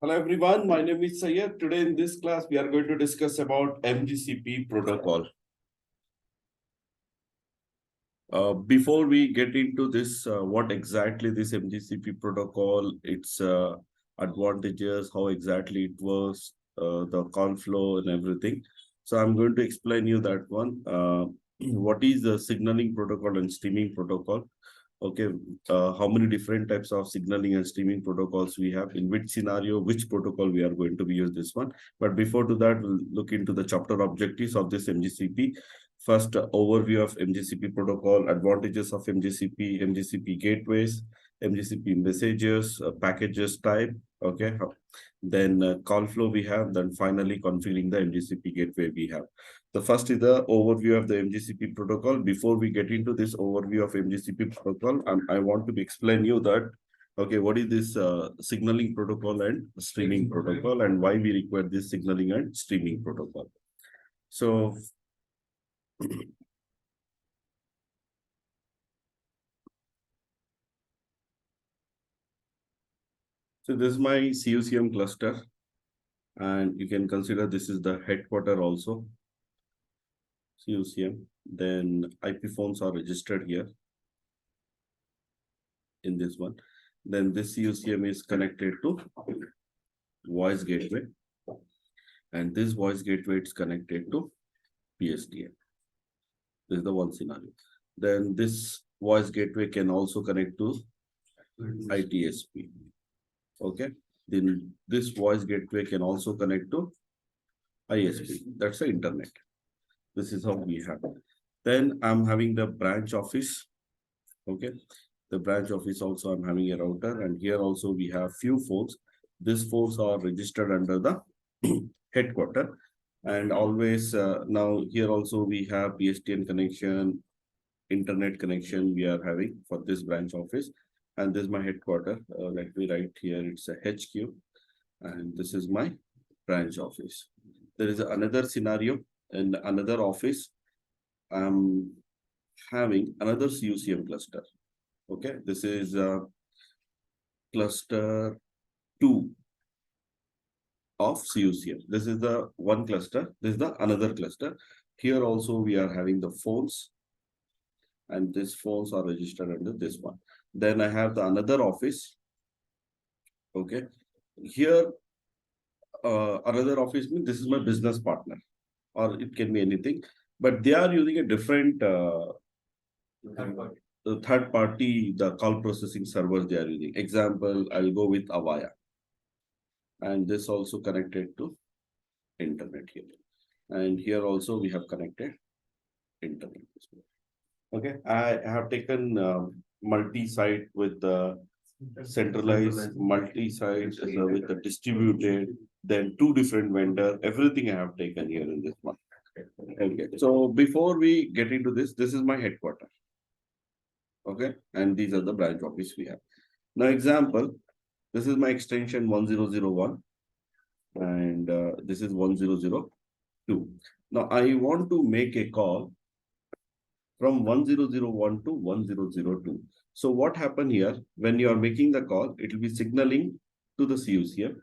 Hello everyone, my name is Sayed. Today in this class, we are going to discuss about Mgcp protocol. Before we get into this, what exactly this Mgcp protocol, its advantages, how exactly it works, the call flow and everything. So I'm going to explain you that one. What is the signaling protocol and streaming protocol? Okay, how many different types of signaling and streaming protocols we have, in which scenario, which protocol we are going to be use this one. But before to that, we'll look into the chapter objectives of this Mgcp. First, overview of Mgcp protocol, advantages of Mgcp, Mgcp gateways, Mgcp messages, packages type, okay. Then call flow we have, then finally configuring the Mgcp gateway we have. The first is the overview of the Mgcp protocol. Before we get into this overview of Mgcp protocol, I want to explain you that, okay, what is this signaling protocol and streaming protocol, and why we require this signaling and streaming protocol. So, so this is my CUCM cluster, and you can consider this is the headquarter also, CUCM. Then IP phones are registered here in this one. Then this CUCM is connected to voice gateway, and this voice gateway is connected to PSTN. This is the one scenario. Then this voice gateway can also connect to ITSP. Okay. Then this voice gateway can also connect to ISP. That's the internet. This is how we have. Then I'm having the branch office. Okay. The branch office also I'm having a router, and here also we have few phones. These phones are registered under the headquarter, and always now here also we have PSTN connection, internet connection we are having for this branch office, and this is my headquarter. Let me write here, it's a HQ, and this is my branch office. There is another scenario in another office. I'm having another CUCM cluster. Okay, this is cluster 2 of CUCM. This is the one cluster. This is the another cluster. Here also we are having the phones, and these phones are registered under this one. Then I have the another office. Okay, here another office means this is my business partner, or it can be anything, but they are using a different third party, the call processing servers they are using. Example, I'll go with Avaya, and this also connected to internet here, and here also we have connected internet. Okay, I have taken multi-site with the centralized, multi-site with the distributed, then two different vendor, everything I have taken here in this one. Okay, so before we get into this, this is my headquarter. Okay, and these are the branch office we have. Now, example, this is my extension 1001, and this is 1002. Now, I want to make a call from 1001 to 1002. So what happened here, when you are making the call, it will be signaling to the CUCM.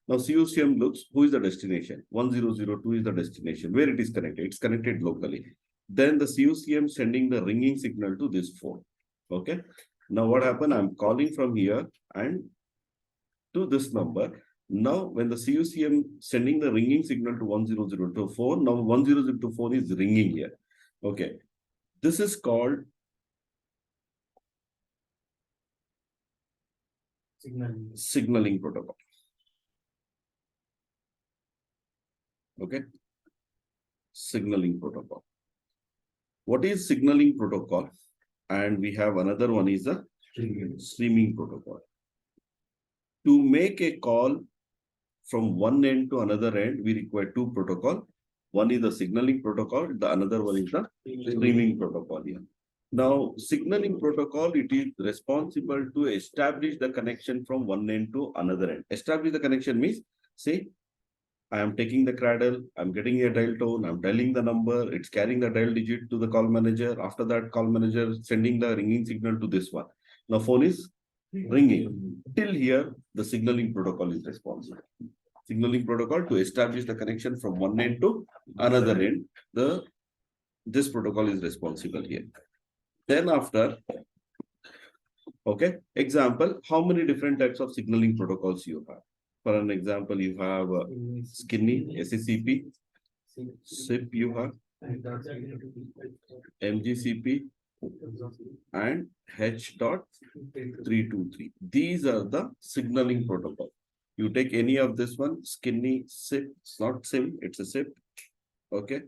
Now CUCM looks who is the destination. 1002 is the destination, where it is connected. It's connected locally. Then the CUCM sending the ringing signal to this phone. Okay. Now what happened? I'm calling from here and to this number. Now when the CUCM sending the ringing signal to 1002 phone, now 1002 phone is ringing here. Okay. This is called signaling protocol. Okay. Signaling protocol. What is signaling protocol? And we have another one is the streaming protocol. To make a call from one end to another end, we require two protocol. One is the signaling protocol, the another one is the streaming protocol here. Now, signaling protocol, it is responsible to establish the connection from one end to another end. Establish the connection means, say, I am taking the cradle, I'm getting a dial tone, I'm dialing the number, it's carrying the dial digit to the call manager. After that, call manager sending the ringing signal to this one. Now, phone is ringing. Till here, the signaling protocol is responsible. Signaling protocol to establish the connection from one end to another end. This protocol is responsible here. Then after, okay, example, how many different types of signaling protocols you have? For an example, you have skinny, SCP, SIP you have, Mgcp, and H.323. These are the signaling protocol. You take any of this one, skinny, SIP, it's not SIM, it's a SIP. Okay.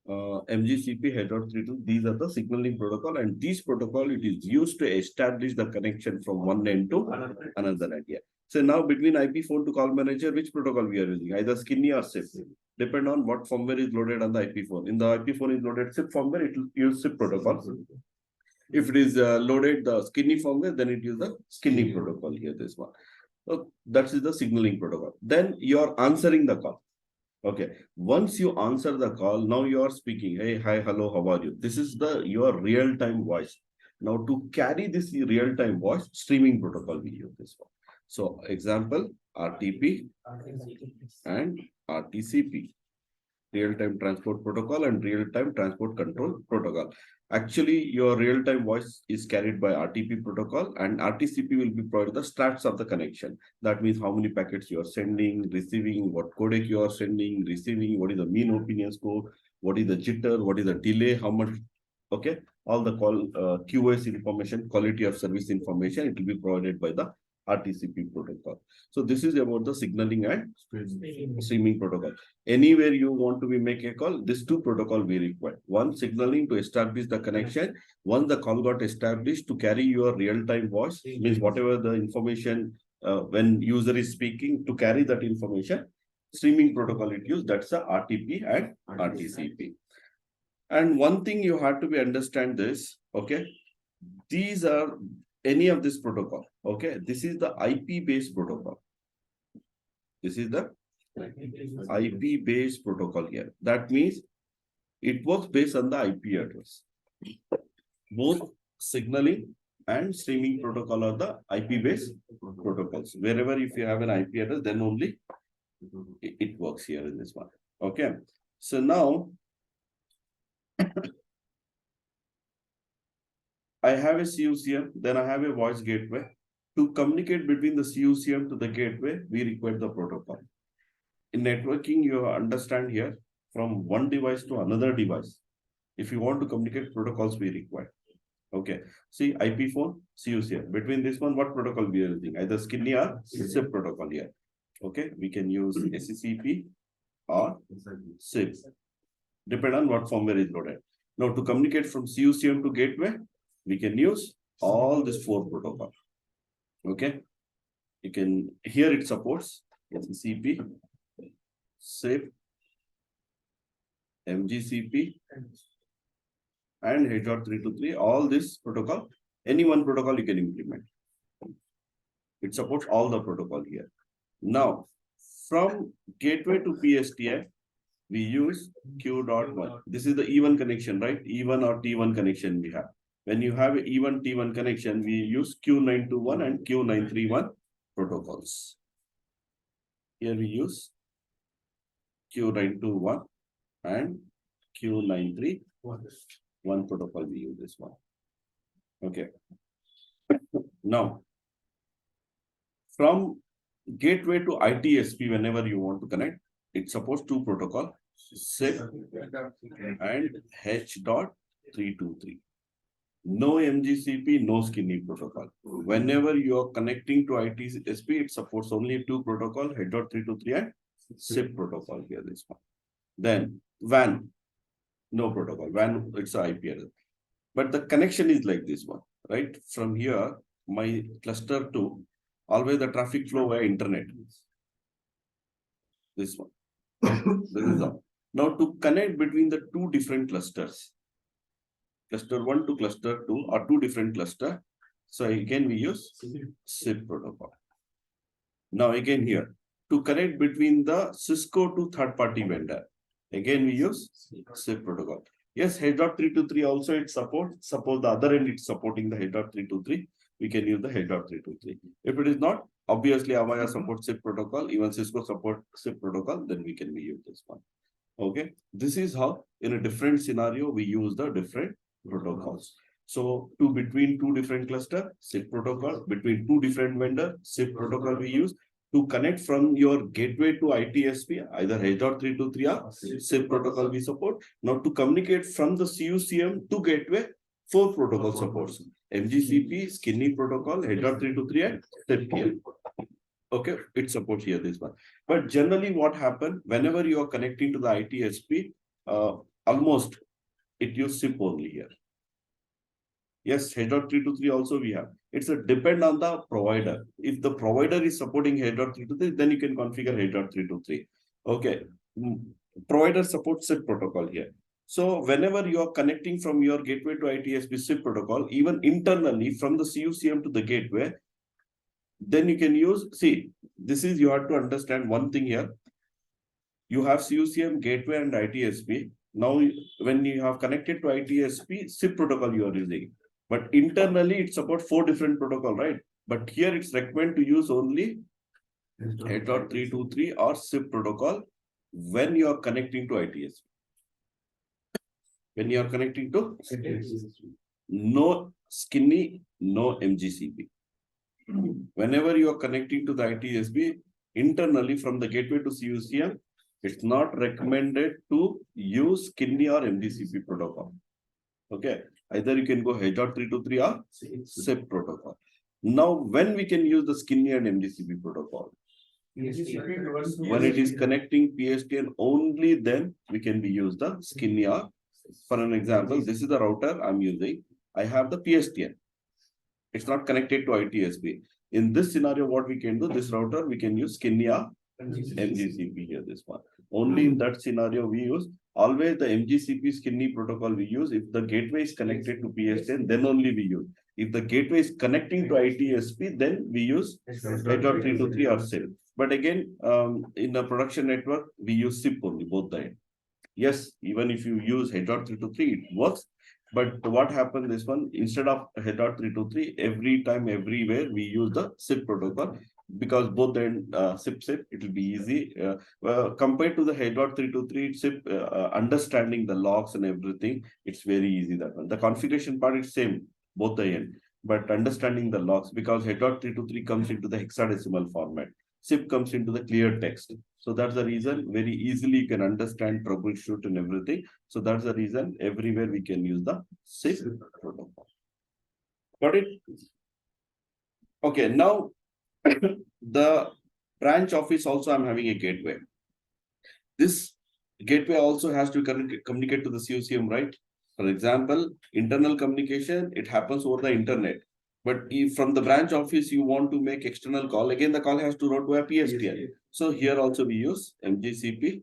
Mgcp, H.322, these are the signaling protocol, and this protocol it is used to establish the connection from one end to another end. Yeah. So now between IP phone to call manager, which protocol we are using? Either skinny or SIP. Depend on what firmware is loaded on the IP phone. In the IP phone is loaded SIP firmware, it will use SIP protocol. If it is loaded the skinny firmware, then it is the skinny protocol here, this one. So that is the signaling protocol. Then you are answering the call. Okay. Once you answer the call, now you are speaking. Hey, hi, hello, how are you? This is your real-time voice. Now to carry this real-time voice, streaming protocol we use this one. So example, RTP and RTCP. Real-time transport protocol and real-time transport control protocol. Actually, your real-time voice is carried by RTP protocol, and RTCP will be provided the stats of the connection. That means how many packets you are sending, receiving, what codec you are sending, receiving, what is the mean opinion score, what is the jitter, what is the delay, how much, okay, all the call QoS information, quality of service information, it will be provided by the RTCP protocol. So this is about the signaling and streaming protocol. Anywhere you want to make a call, these two protocol we require. One, signaling to establish the connection. Once the call got established, to carry your real-time voice, means whatever the information when user is speaking, to carry that information, streaming protocol it use, that's the RTP and RTCP. And one thing you have to be understand this, okay, these are any of this protocol, okay, this is the IP-based protocol. This is the IP-based protocol here. That means it works based on the IP address. Both signaling and streaming protocol are the IP-based protocols. Wherever if you have an IP address, then only it works here in this one. Okay. So now I have a CUCM, then I have a voice gateway. To communicate between the CUCM to the gateway, we require the protocol. In networking, you understand here from one device to another device. If you want to communicate, protocols we require. Okay. See, IP phone, CUCM. Between this one, what protocol we are using? Either skinny or SIP protocol here. Okay. We can use SCP or SIP. Depend on what firmware is loaded. Now, to communicate from CUCM to gateway, we can use all these four protocols. Okay. You can, here it supports SCP, SIP, Mgcp, and H.323. All this protocol, any one protocol you can implement. It supports all the protocol here. Now, from gateway to PSTN, we use Q.1. This is the E1 connection, right? E1 or T1 connection we have. When you have an E1 T1 connection, we use Q921 and Q931 protocols. Here we use Q921 and Q931 protocol. We use this one. Okay. Now, from gateway to ITSP, whenever you want to connect, it supports two protocols, SIP and H.323. No Mgcp, no skinny protocol. Whenever you are connecting to ITSP, it supports only two protocols, H.323 and SIP protocol here, this one. Then WAN, no protocol. WAN, it's an IP address. But the connection is like this one, right? From here, my cluster 2, always the traffic flow via internet. This one. This is all. Now to connect between the two different clusters, cluster 1 to cluster 2 are two different clusters. So again, we use SIP protocol. Now again here, to connect between the Cisco to third-party vendor, again we use SIP protocol. Yes, H.323 also it supports. Suppose the other end it's supporting the H.323. we can use the H.323. If it is not, obviously Avaya supports SIP protocol, even Cisco supports SIP protocol, then we can use this one. Okay, this is how in a different scenario we use the different protocols. So between two different cluster, SIP protocol, between two different vendor, SIP protocol we use to connect from your gateway to ITSP, either H.323 or SIP protocol we support. Now to communicate from the CUCM to gateway, four protocol supports: Mgcp, Skinny protocol, H.323 and SIP. Okay, it supports here this one. But generally what happen whenever you are connecting to the ITSP, almost it use SIP only here. Yes, H.323 also we have. It's a depend on the provider. If the provider is supporting H.323, then you can configure H.323. Okay. Provider supports SIP protocol here. So whenever you are connecting from your gateway to ITSP SIP protocol, even internally from the CUCM to the gateway, then you can use, see, this is, you have to understand one thing here. You have CUCM, gateway and ITSP. Now, when you have connected to ITSP, SIP protocol you are using. But internally, it supports four different protocol, right? But here it's recommended to use only H.323 or SIP protocol when you are connecting to ITSP. When you are connecting to no Skinny, no Mgcp. Whenever you are connecting to the ITSP, internally from the gateway to CUCM, it's not recommended to use Skinny or Mgcp protocol. Okay, either you can go H.323 or SIP protocol. Now, when we can use the Skinny and Mgcp protocol? When it is connecting PSTN, only then we can be use the Skinny or, for an example, this is the router I'm using. I have the PSTN. It's not connected to ITSP. In this scenario, what we can do, this router, we can use Skinny or Mgcp here, this one. Only in that scenario, we use always the Mgcp Skinny protocol we use. If the gateway is connected to PSTN, then only we use. If the gateway is connecting to ITSP, then we use H.323 or SIP. But again, in the production network, we use SIP only, both the end. Yes, even if you use H.323, it works. But what happened this one, instead of H.323, every time, everywhere, we use the SIP protocol, because both the end SIP, it will be easy. Compared to the H.323, SIP, understanding the logs and everything, it's very easy, that one. The configuration part is same, both the end. But understanding the logs, because H.323 comes into the hexadecimal format. SIP comes into the clear text. So that's the reason very easily you can understand, troubleshoot and everything. So that's the reason everywhere we can use the SIP protocol. Got it? Okay, now the branch office also I'm having a gateway. This gateway also has to communicate to the CUCM, right? For example, internal communication, it happens over the internet. But if from the branch office you want to make external call, again the call has to route to a PSTN. So here also we use Mgcp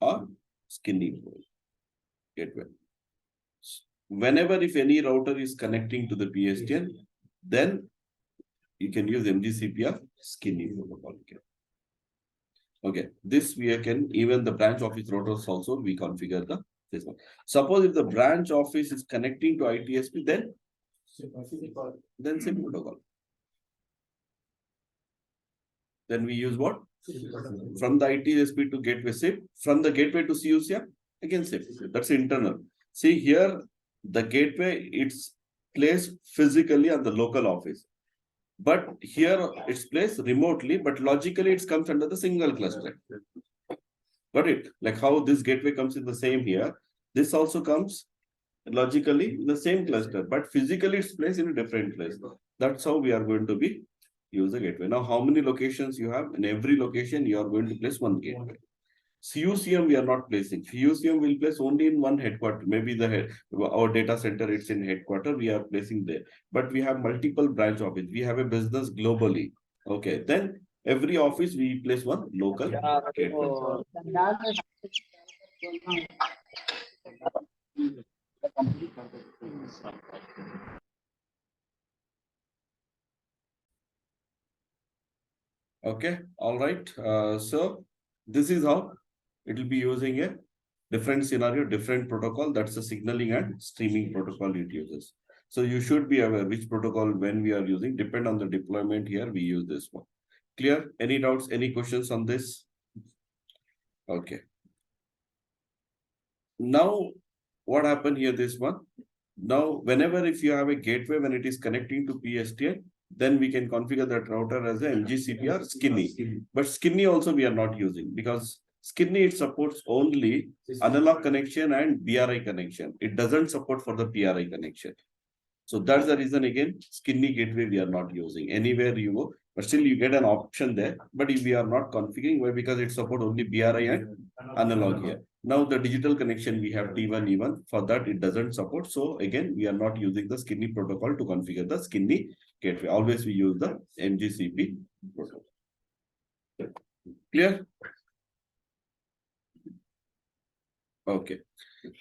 or Skinny gateway. Whenever if any router is connecting to the PSTN, then you can use Mgcp or Skinny protocol. Okay, this we can, even the branch office routers also we configure the this one. Suppose if the branch office is connecting to ITSP, then SIP protocol. Then we use what? From the ITSP to gateway SIP, from the gateway to CUCM, again SIP. That's internal. See here, the gateway, it's placed physically on the local office. But here it's placed remotely, but logically it comes under the single cluster. Got it? Like how this gateway comes in the same here. This also comes logically in the same cluster, but physically it's placed in a different place. That's how we are going to be use the gateway. Now, how many locations you have? In every location, you are going to place one gateway. CUCM we are not placing. CUCM will place only in one headquarter. Maybe the our data center, it's in headquarter. We are placing there. But we have multiple branch office. We have a business globally. Okay. Then every office we place one local gateway. Okay. All right. So this is how it will be using a different scenario, different protocol. That's the signaling and streaming protocol it uses. So you should be aware which protocol when we are using, depend on the deployment here, we use this one. Clear? Any doubts, any questions on this? Okay. Now, what happened here, this one? Now, whenever if you have a gateway, when it is connecting to PSTN, then we can configure that router as a Mgcp or Skinny. But Skinny also we are not using, because Skinny, it supports only analog connection and BRI connection. It doesn't support for the PRI connection. So that's the reason, again, Skinny gateway we are not using. Anywhere you go, but still you get an option there. But if we are not configuring, why? Because it supports only BRI and analog here. Now the digital connection we have T1 E1. For that it doesn't support. So again, we are not using the Skinny protocol to configure the Skinny gateway. Always we use the Mgcp protocol. Clear? Okay.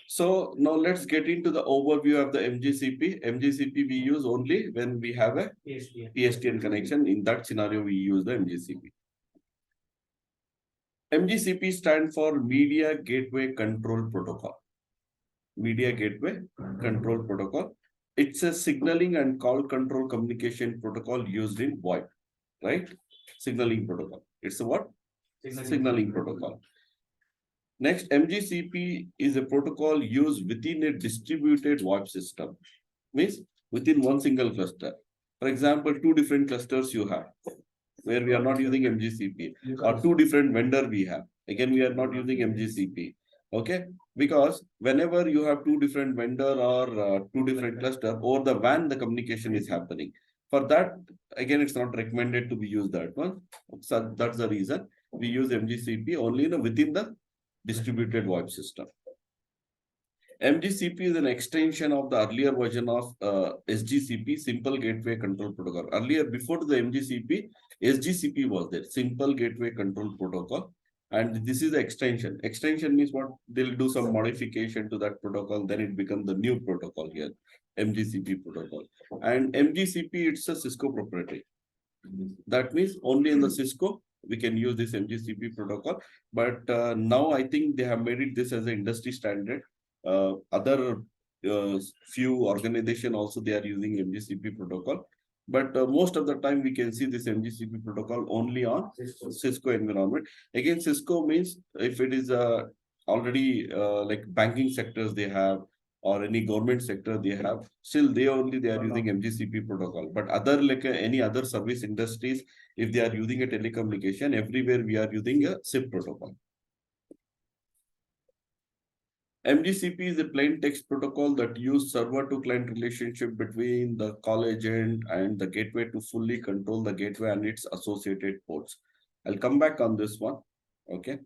So now let's get into the overview of the Mgcp. Mgcp we use only when we have a PSTN connection. In that scenario, we use the Mgcp. Mgcp stands for Media Gateway Control Protocol. Media Gateway Control Protocol. It's a signaling and call control communication protocol used in VoIP, right? Signaling protocol. It's a what? Signaling protocol. Next, Mgcp is a protocol used within a distributed VoIP system. Means within one single cluster. For example, two different clusters you have, where we are not using Mgcp, or two different vendor we have. Again, we are not using Mgcp. Okay, because whenever you have two different vendor or two different cluster, over the WAN, the communication is happening. For that, again, it's not recommended to be used that one. So that's the reason we use Mgcp only within the distributed VoIP system. Mgcp is an extension of the earlier version of SGCP, Simple Gateway Control Protocol. Earlier, before the Mgcp, SGCP was there, Simple Gateway Control Protocol. And this is the extension. Extension means what? They'll do some modification to that protocol, then it becomes the new protocol here, Mgcp protocol. And Mgcp, it's a Cisco proprietary. That means only in the Cisco we can use this Mgcp protocol. But now I think they have made it this as an industry standard. Other few organizations also they are using Mgcp protocol. But most of the time we can see this Mgcp protocol only on Cisco environment. Again, Cisco means if it is already like banking sectors they have, or any government sector they have, still they are using Mgcp protocol. But other like any other service industries, if they are using a telecommunication, everywhere we are using a SIP protocol. Mgcp is a plain text protocol that uses server to client relationship between the call agent and the gateway to fully control the gateway and its associated ports. I'll come back on this one. Okay.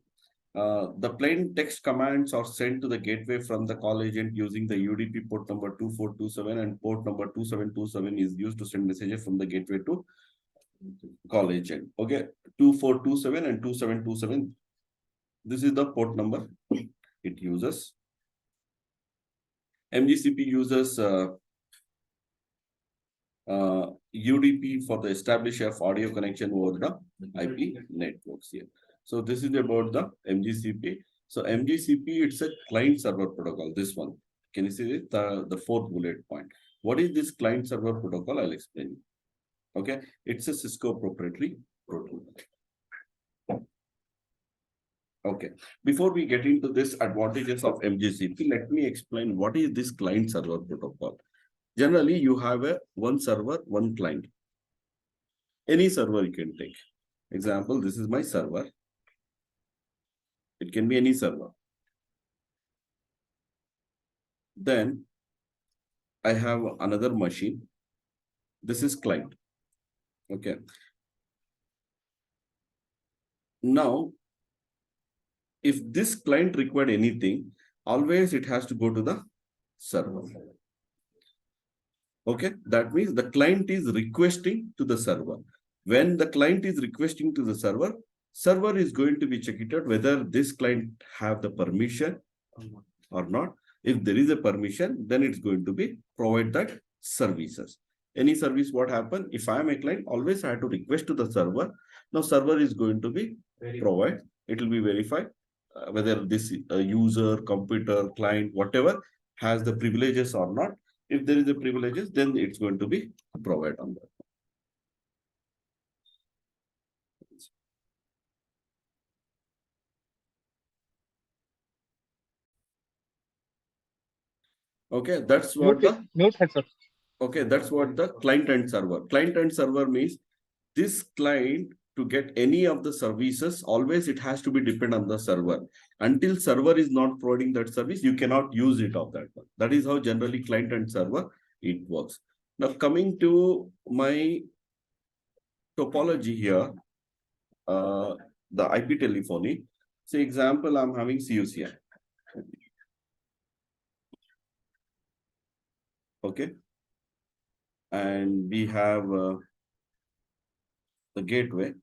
The plain text commands are sent to the gateway from the call agent using the UDP port number 2427, and port number 2727 is used to send messages from the gateway to call agent. Okay, 2427 and 2727. This is the port number it uses. Mgcp uses UDP for the establish of audio connection over the IP networks here. So this is about the Mgcp. So Mgcp, it's a client server protocol. This one, can you see it? The fourth bullet point. What is this client server protocol? I'll explain. Okay, it's a Cisco proprietary protocol. Okay, before we get into this advantages of Mgcp, let me explain what is this client server protocol. Generally, you have a one server, one client. Any server you can take. Example, this is my server. It can be any server. Then I have another machine. This is client. Okay. Now, if this client required anything, always it has to go to the server. Okay, that means the client is requesting to the server. When the client is requesting to the server, server is going to be checked out whether this client have the permission or not. If there is a permission, then it's going to be provide that services. Any service, what happen? If I am a client, always I have to request to the server. Now server is going to be provide. It will be verified whether this user, computer, client, whatever has the privileges or not. If there is a privileges, then it's going to be provided on that. Okay, that's what okay, that's what the client and server. Client and server means this client to get any of the services, always it has to be depend on the server. Until server is not providing that service, you cannot use it of that one. That is how generally client and server it works. Now coming to my topology here, the IP telephony. Say example, I'm having CUCI. Okay. And we have the gateway.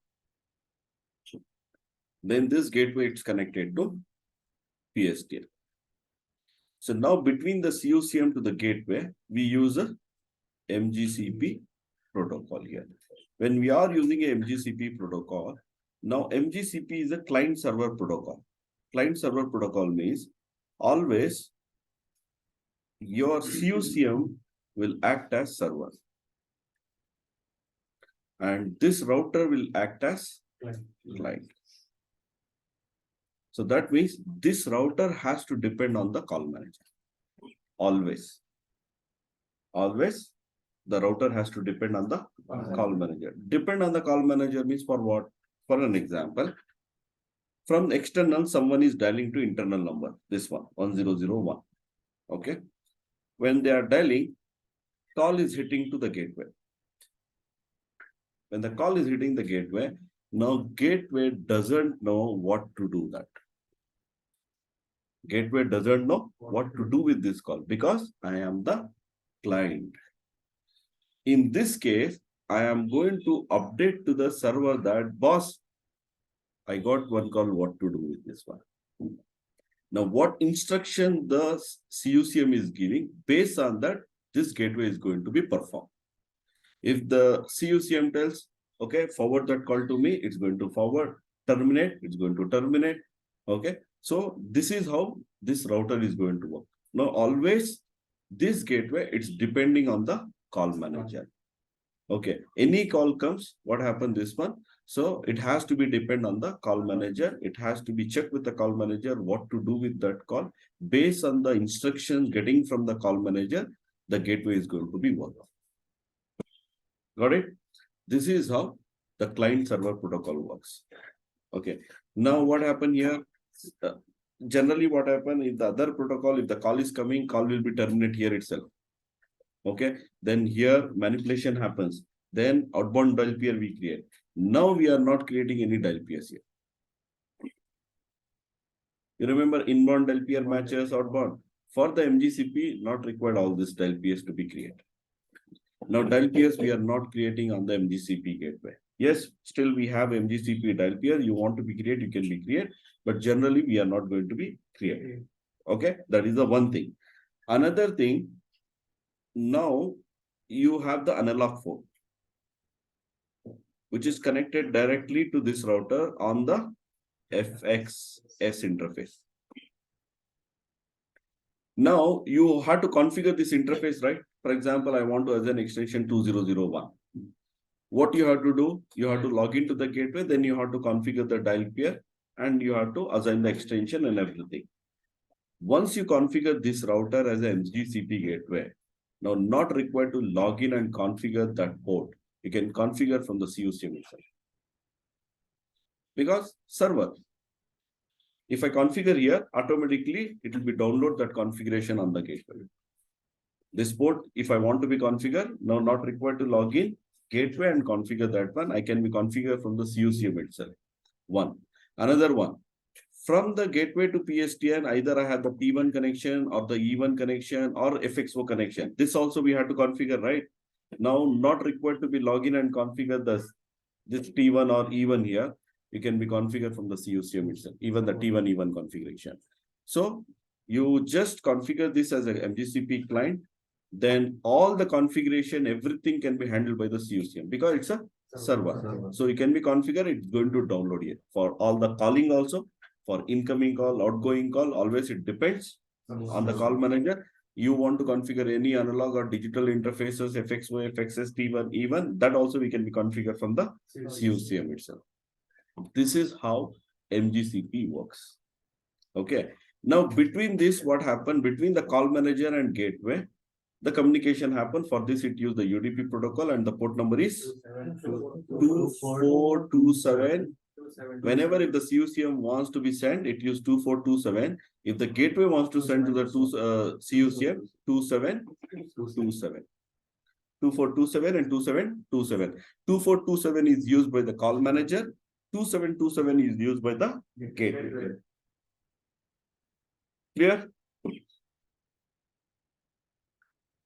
Then this gateway it's connected to PSTN. So now between the CUCM to the gateway, we use a Mgcp protocol here. When we are using a Mgcp protocol, now Mgcp is a client server protocol. Client server protocol means always your CUCM will act as server. And this router will act as client. So that means this router has to depend on the call manager. Always. Always the router has to depend on the call manager. Depend on the call manager means for what? For an example, from external, someone is dialing to internal number, this one, 1001. Okay. When they are dialing, call is hitting to the gateway. When the call is hitting the gateway, now gateway doesn't know what to do that. Gateway doesn't know what to do with this call because I am the client. In this case, I am going to update to the server that, boss, I got one call, what to do with this one. Now, what instruction the CUCM is giving, based on that, this gateway is going to be performed. If the CUCM tells, okay, forward that call to me, it's going to forward, terminate, it's going to terminate. Okay, so this is how this router is going to work. Now, always this gateway, it's depending on the call manager. Okay, any call comes, what happened this one? So it has to be depend on the call manager. It has to be checked with the call manager what to do with that call. Based on the instructions getting from the call manager, the gateway is going to be worked. Got it? This is how the client server protocol works. Okay. Now what happened here? Generally what happened if the other protocol, if the call is coming, call will be terminated here itself. Okay. Then here manipulation happens. Then outbound dial pair we create. Now we are not creating any dial pairs here. You remember inbound dial pair matches outbound. For the Mgcp, not required all this dial pairs to be created. Now dial pairs we are not creating on the Mgcp gateway. Yes, still we have Mgcp dial pair. You want to be create, you can be create, but generally we are not going to be created. Okay, that is the one thing. Another thing, now you have the analog phone, which is connected directly to this router on the FXS interface. Now you have to configure this interface, right? For example, I want to assign extension 2001. What you have to do, you have to log into the gateway, then you have to configure the dial pair and you have to assign the extension and everything. Once you configure this router as a Mgcp gateway, now not required to log in and configure that port. You can configure from the CUCM itself. Because server, if I configure here, automatically it will be download that configuration on the gateway. This port, if I want to be configured, now not required to log in, gateway and configure that one. I can be configured from the CUCM itself. One. Another one. From the gateway to PSTN, either I have the T1 connection or the E1 connection or FXO connection. This also we have to configure, right? Now not required to be login and configure this T1 or E1 here. You can be configured from the CUCM itself, even the T1 E1 configuration. So you just configure this as an Mgcp client, then all the configuration, everything can be handled by the CUCM because it's a server. So you can be configured, it's going to download it for all the calling also, for incoming call, outgoing call, always it depends on the call manager. You want to configure any analog or digital interfaces, FXY, FXS, T1, even that also we can be configured from the CUCM itself. This is how MGCP works. Okay. Now, between this, what happened between the call manager and gateway, the communication happened. For this, it used the UDP protocol and the port number is 2427. Whenever if the CUCM wants to be sent, it use 2427. If the gateway wants to send to the CUCM, 2727. 2427 and 2727. 2427 is used by the call manager. 2727 is used by the gateway. Clear?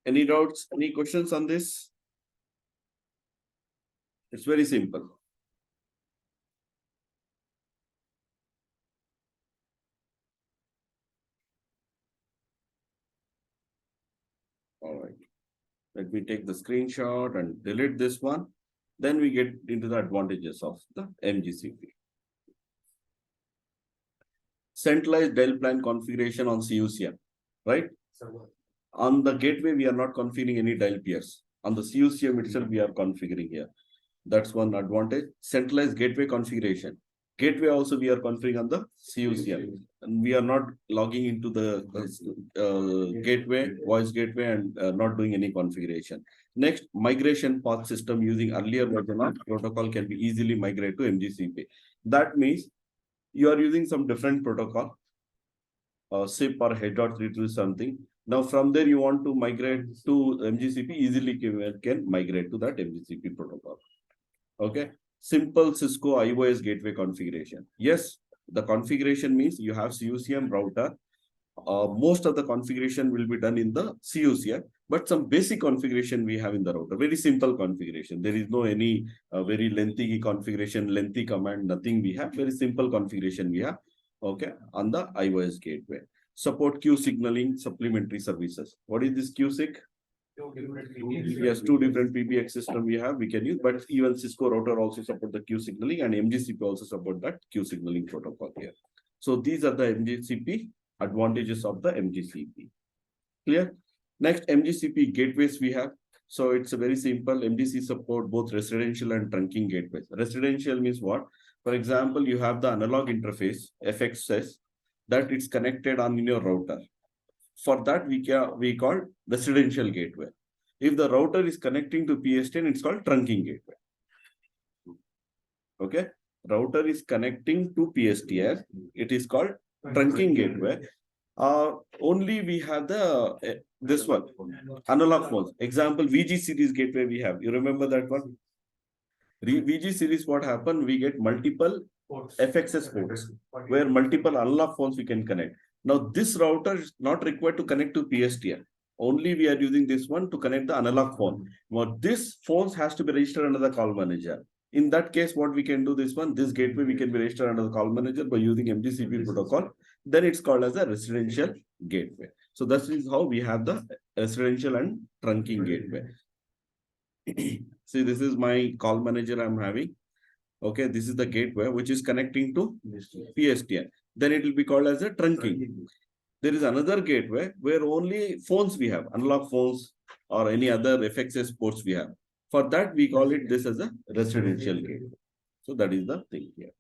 Any doubts? Any questions on this? It's very simple. All right. Let me take the screenshot and delete this one. Then we get into the advantages of the MGCP. Centralized Dell plan configuration on CUCM, right? On the gateway, we are not configuring any Dell peers. On the CUCM itself, we are configuring here. That's one advantage. Centralized gateway configuration. Gateway also we are configuring on the CUCM. And we are not logging into the gateway, voice gateway, and not doing any configuration. Next, migration path system using earlier version of protocol can be easily migrated to MGCP. That means you are using some different protocol, SIP or H.32 something. Now from there you want to migrate to MGCP, easily can migrate to that MGCP protocol. Okay. Simple Cisco IOS gateway configuration. Yes, the configuration means you have CUCM router. Most of the configuration will be done in the CUCM, but some basic configuration we have in the router. Very simple configuration. There is no any very lengthy configuration, lengthy command, nothing we have. Very simple configuration we have. Okay, on the iOS gateway. Support queue signaling supplementary services. What is this QSIG? Yes, two different PBX system we have, we can use, but even Cisco router also support the queue signaling and MGCP also support that queue signaling protocol here. So these are the MGCP advantages of the MGCP. Clear? Next, MGCP gateways we have. So it's a very simple. MDC support both residential and trunking gateways. Residential means what? For example, you have the analog interface, FXS, that it's connected on in your router. For that, we call residential gateway. If the router is connecting to PSTN, it's called trunking gateway. Okay. Router is connecting to PSTN, it is called trunking gateway. Only we have the this one, analog phones. Example, VG series gateway we have. You remember that one? VG series, what happened? We get multiple FXS ports where multiple analog phones we can connect. Now, this router is not required to connect to PSTN. Only we are using this one to connect the analog phone. Now, this phones has to be registered under the call manager. In that case, what we can do this one, this gateway we can be registered under the call manager by using MGCP protocol. Then it's called as a residential gateway. So that is how we have the residential and trunking gateway. See, this is my call manager I'm having. Okay, this is the gateway which is connecting to PSTN. Then it will be called as a trunking. There is another gateway where only phones we have, analog phones or any other FXS ports we have. For that, we call it this as a residential gateway. So that is the thing here.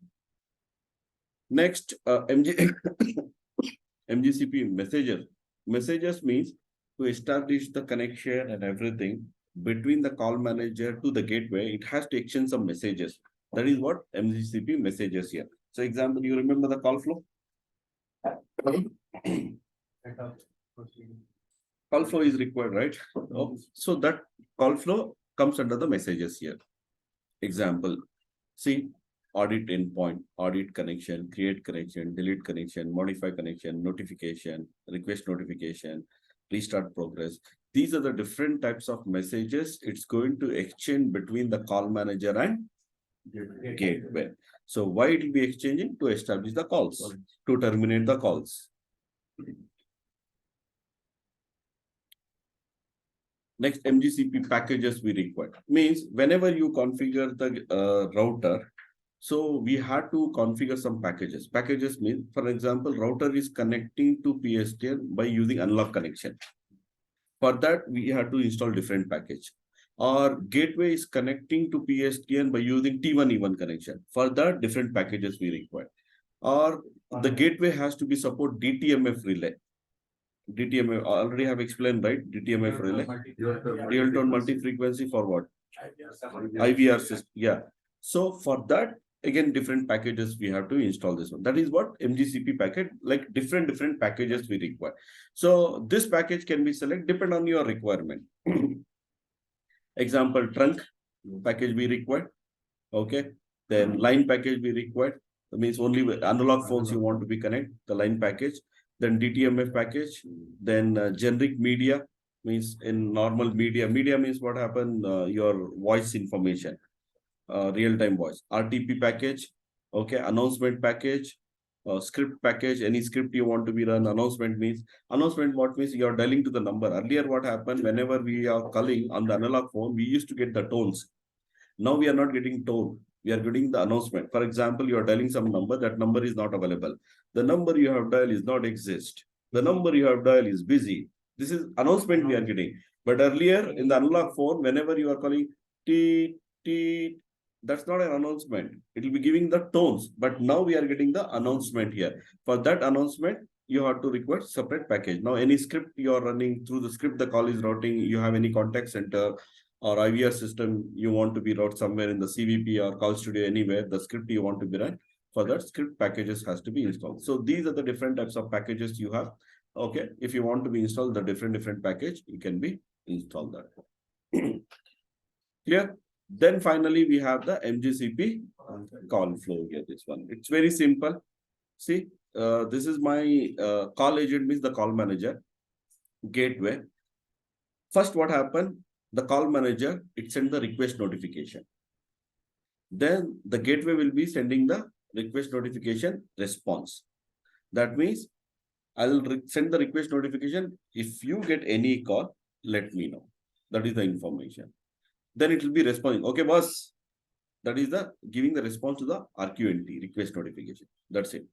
Next, MGCP messages. Messages means to establish the connection and everything between the call manager to the gateway, it has to exchange some messages. That is what MGCP messages here. So example, you remember the call flow? Call flow is required, right? Oh, so that call flow comes under the messages here. Example, see, audit endpoint, audit connection, create connection, delete connection, modify connection, notification, request notification, restart progress. These are the different types of messages it's going to exchange between the call manager and gateway. So why it will be exchanging? To establish the calls, to terminate the calls. Next, MGCP packages we require. Means whenever you configure the router, so we had to configure some packages. Packages means, for example, router is connecting to PSTN by using analog connection. For that, we have to install different package. Our gateway is connecting to PSTN by using T1E1 connection. For that, different packages we require. Or the gateway has to be support DTMF relay. DTMF, already have explained, right? DTMF relay. Real-time multi-frequency for what? IVR system. Yeah. So for that, again, different packages we have to install this one. That is what Mgcp packet, like different packages we require. So this package can be selected depend on your requirement. Example, trunk package we require. Okay. Then line package we require. That means only analog phones you want to be connect, the line package. Then DTMF package. Then generic media means in normal media. Media means what happened, your voice information. Real-time voice, RTP package, okay, announcement package, script package, any script you want to be run. Announcement means, announcement what means you are dialing to the number. Earlier what happened, whenever we are calling on the analog phone, we used to get the tones. Now we are not getting tone. We are getting the announcement. For example, you are dialing some number, that number is not available. The number you have dialed is not exist. The number you have dialed is busy. This is announcement we are getting. But earlier in the analog phone, whenever you are calling T, T, that's not an announcement. It will be giving the tones. But now we are getting the announcement here. For that announcement, you have to require separate package. Now, any script you are running through the script, the call is routing, you have any contact center or IVR system you want to be route somewhere in the CVP or call studio, anywhere, the script you want to be run, for that script packages has to be installed. So these are the different types of packages you have. Okay. If you want to be installed the different package, you can be installed that. Clear? Then finally, we have the Mgcp call flow here. This one, it's very simple. See, this is my call agent, means the call manager gateway. First, what happened? The call manager, it sends the request notification. Then the gateway will be sending the request notification response. That means I'll send the request notification. If you get any call, let me know. That is the information. Then it will be responding. Okay, boss. That is the giving the response to the RQNT, request notification. That's it.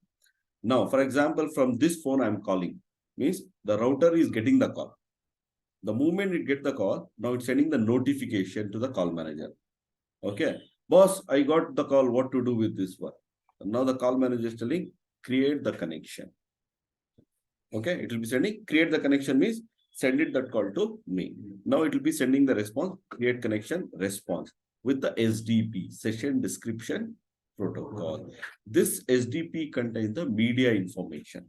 Now, for example, from this phone I'm calling, means the router is getting the call. The moment it gets the call, now it's sending the notification to the call manager. Okay, boss, I got the call. What to do with this one? Now the call manager is telling, create the connection. Okay, it will be sending, create the connection means send it that call to me. Now it will be sending the response, create connection response with the SDP, session description protocol. This SDP contains the media information.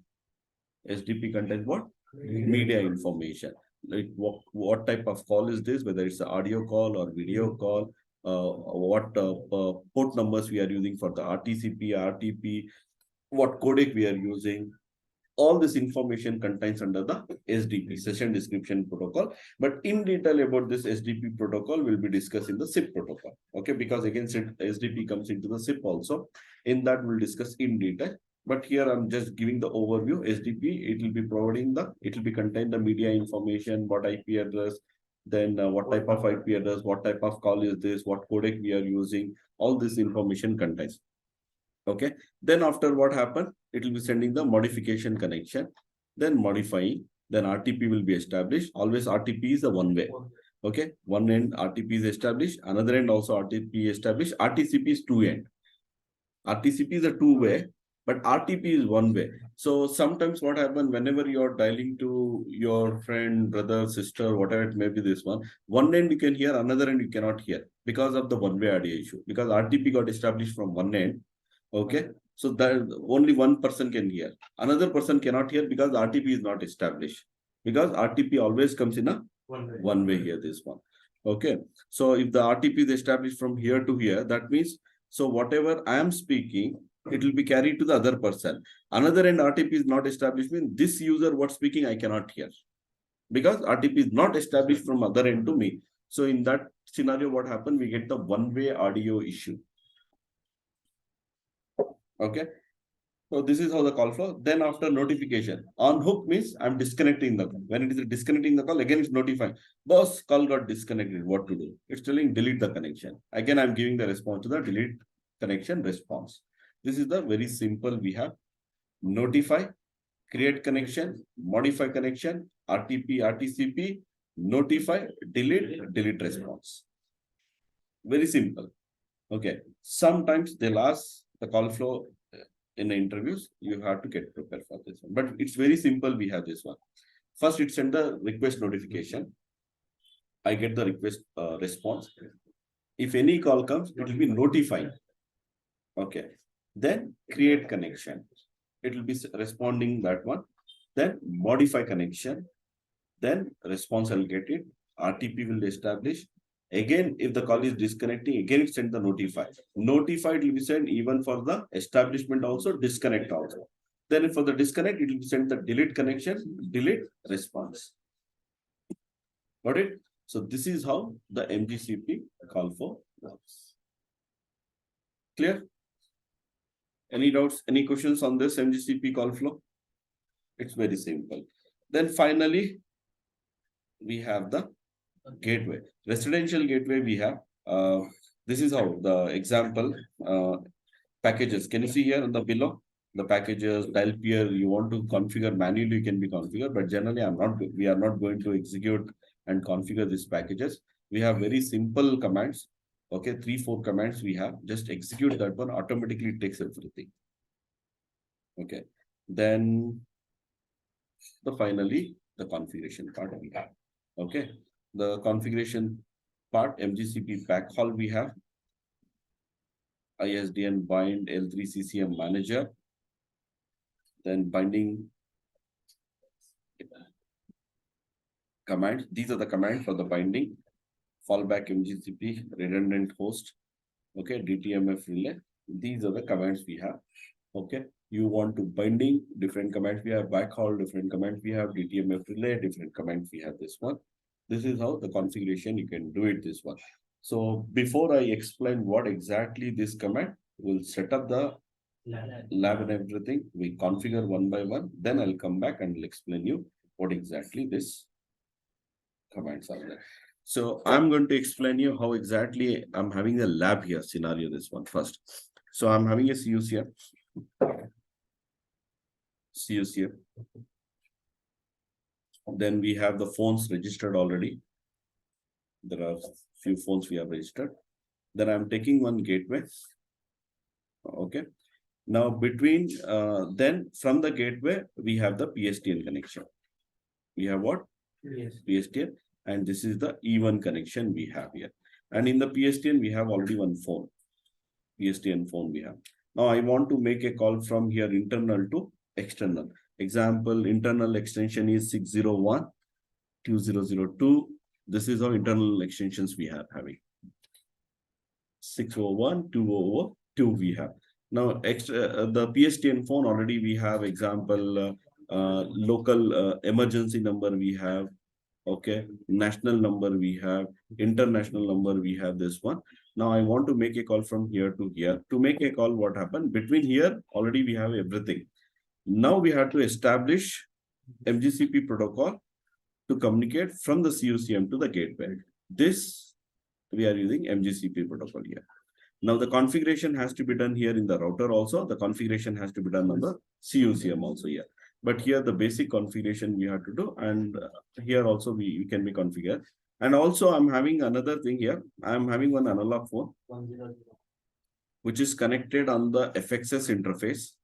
SDP contains what? Media information. Like what type of call is this, whether it's an audio call or video call, what port numbers we are using for the RTCP, RTP, what codec we are using. All this information contains under the SDP, session description protocol. But in detail about this SDP protocol will be discussed in the SIP protocol. Okay, because again, SDP comes into the SIP also. In that, we'll discuss in detail. But here I'm just giving the overview. SDP, it will be providing it will be contain the media information, what IP address, then what type of IP address, what type of call is this, what codec we are using, all this information contains. Okay. Then after what happened, it will be sending the modification connection, then modifying, then RTP will be established. Always RTP is a one way. Okay. One end RTP is established, another end also RTP established. RTCP is two end. RTCP is a two way, but RTP is one way. So sometimes what happens whenever you're dialing to your friend, brother, sister, whatever it may be, this one end you can hear, another end you cannot hear because of the one way audio issue. Because RTP got established from one end. Okay, so that only one person can hear. Another person cannot hear because RTP is not established. Because RTP always comes in a one way here, this one. Okay, so if the RTP is established from here to here, that means, so whatever I am speaking, it will be carried to the other person. Another end RTP is not established, means this user what speaking I cannot hear. Because RTP is not established from other end to me. So in that scenario, what happened? We get the one-way audio issue. Okay, so this is how the call flow. Then after notification, on hook means I'm disconnecting the call. When it is disconnecting the call, again it's notifying. Boss, call got disconnected. What to do? It's telling delete the connection. Again, I'm giving the response to the delete connection response. This is the very simple. We have notify, create connection, modify connection, RTP, RTCP, notify, delete response. Very simple. Okay. Sometimes they'll ask the call flow in the interviews. You have to get prepared for this one. But it's very simple. We have this one. First, it send the request notification. I get the request response. If any call comes, it will be notified. Okay. Then create connection. It will be responding that one. Then modify connection. Then response I'll get it. RTP will establish. Again, if the call is disconnecting, again it send the notify. Notified will be sent even for the establishment also, disconnect also. Then for the disconnect, it will send the delete connection, delete response. Got it? So this is how the MGCP call for works. Clear? Any doubts? Any questions on this MGCP call flow? It's very simple. Then finally, we have the gateway. Residential gateway we have. This is how the example packages. Can you see here on the below? The packages, dial peer, you want to configure manually, you can be configured, but generally we are not going to execute and configure these packages. We have very simple commands. Okay, 3-4 commands we have. Just execute that one, automatically it takes everything. Okay. Then finally the configuration part we have. Okay. The configuration part, MGCP backhaul we have. ISDN bind L3 CCM manager. Then binding commands. These are the commands for the binding. Fallback MGCP, redundant host. Okay, DTMF relay. These are the commands we have. Okay. You want to binding, different commands we have, backhaul, different commands we have, DTMF relay, different commands we have this one. This is how the configuration you can do it this one. So before I explain what exactly this command, we'll set up the lab and everything. We configure one by one. Then I'll come back and will explain you what exactly this commands are there. So I'm going to explain you how exactly I'm having a lab here scenario this one first. So I'm having a CUCM. Then we have the phones registered already. There are few phones we have registered. Then I'm taking one gateway. Okay. Now between then from the gateway we have the PSTN connection. We have what? Yes. PSTN, and this is the E1 connection we have here. And in the PSTN we have already one phone. PSTN phone we have. Now I want to make a call from here internal to external. Example, internal extension is 601.2002. This is our internal extensions we have having. 601.2002 we have. Now, the PSTN phone already we have example, local emergency number we have, okay, national number we have, international number we have this one. Now I want to make a call from here to here. To make a call, what happened? Between here, already we have everything. Now we have to establish MGCP protocol to communicate from the CUCM to the gateway. This we are using MGCP protocol here. Now the configuration has to be done here in the router also. The configuration has to be done on the CUCM also here. But here the basic configuration we have to do, and here also we can be configured. And also I'm having another thing here. I'm having one analog phone, which is connected on the FXS interface.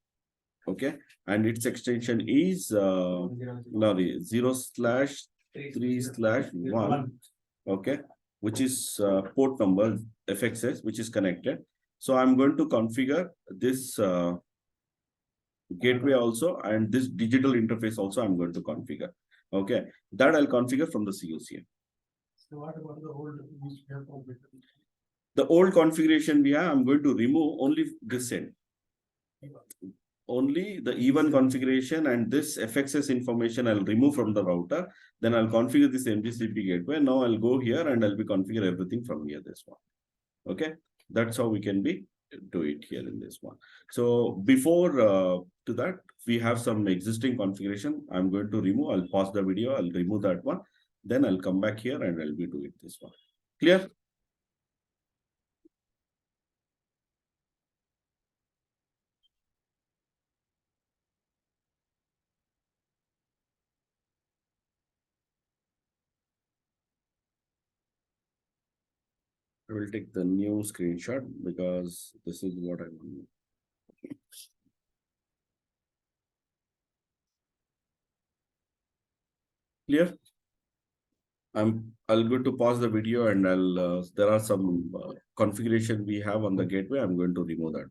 Okay, and its extension is 0/3/1. Okay, which is port number FXS, which is connected. So I'm going to configure this gateway also, and this digital interface also I'm going to configure. Okay, that I'll configure from the CUCM. So what about the old? The old configuration we have, I'm going to remove only this end. Only the E1 configuration and this FXS information I'll remove from the router. Then I'll configure this MGCP gateway. Now I'll go here and I'll be configure everything from here, this one. Okay, that's how we can be do it here in this one. So before to that, we have some existing configuration. I'm going to remove. I'll pause the video. I'll remove that one. Then I'll come back here and I'll be doing this one. Clear? I will take the new screenshot because this is what I want. Clear? I'll go to pause the video and there are some configuration we have on the gateway. I'm going to remove that.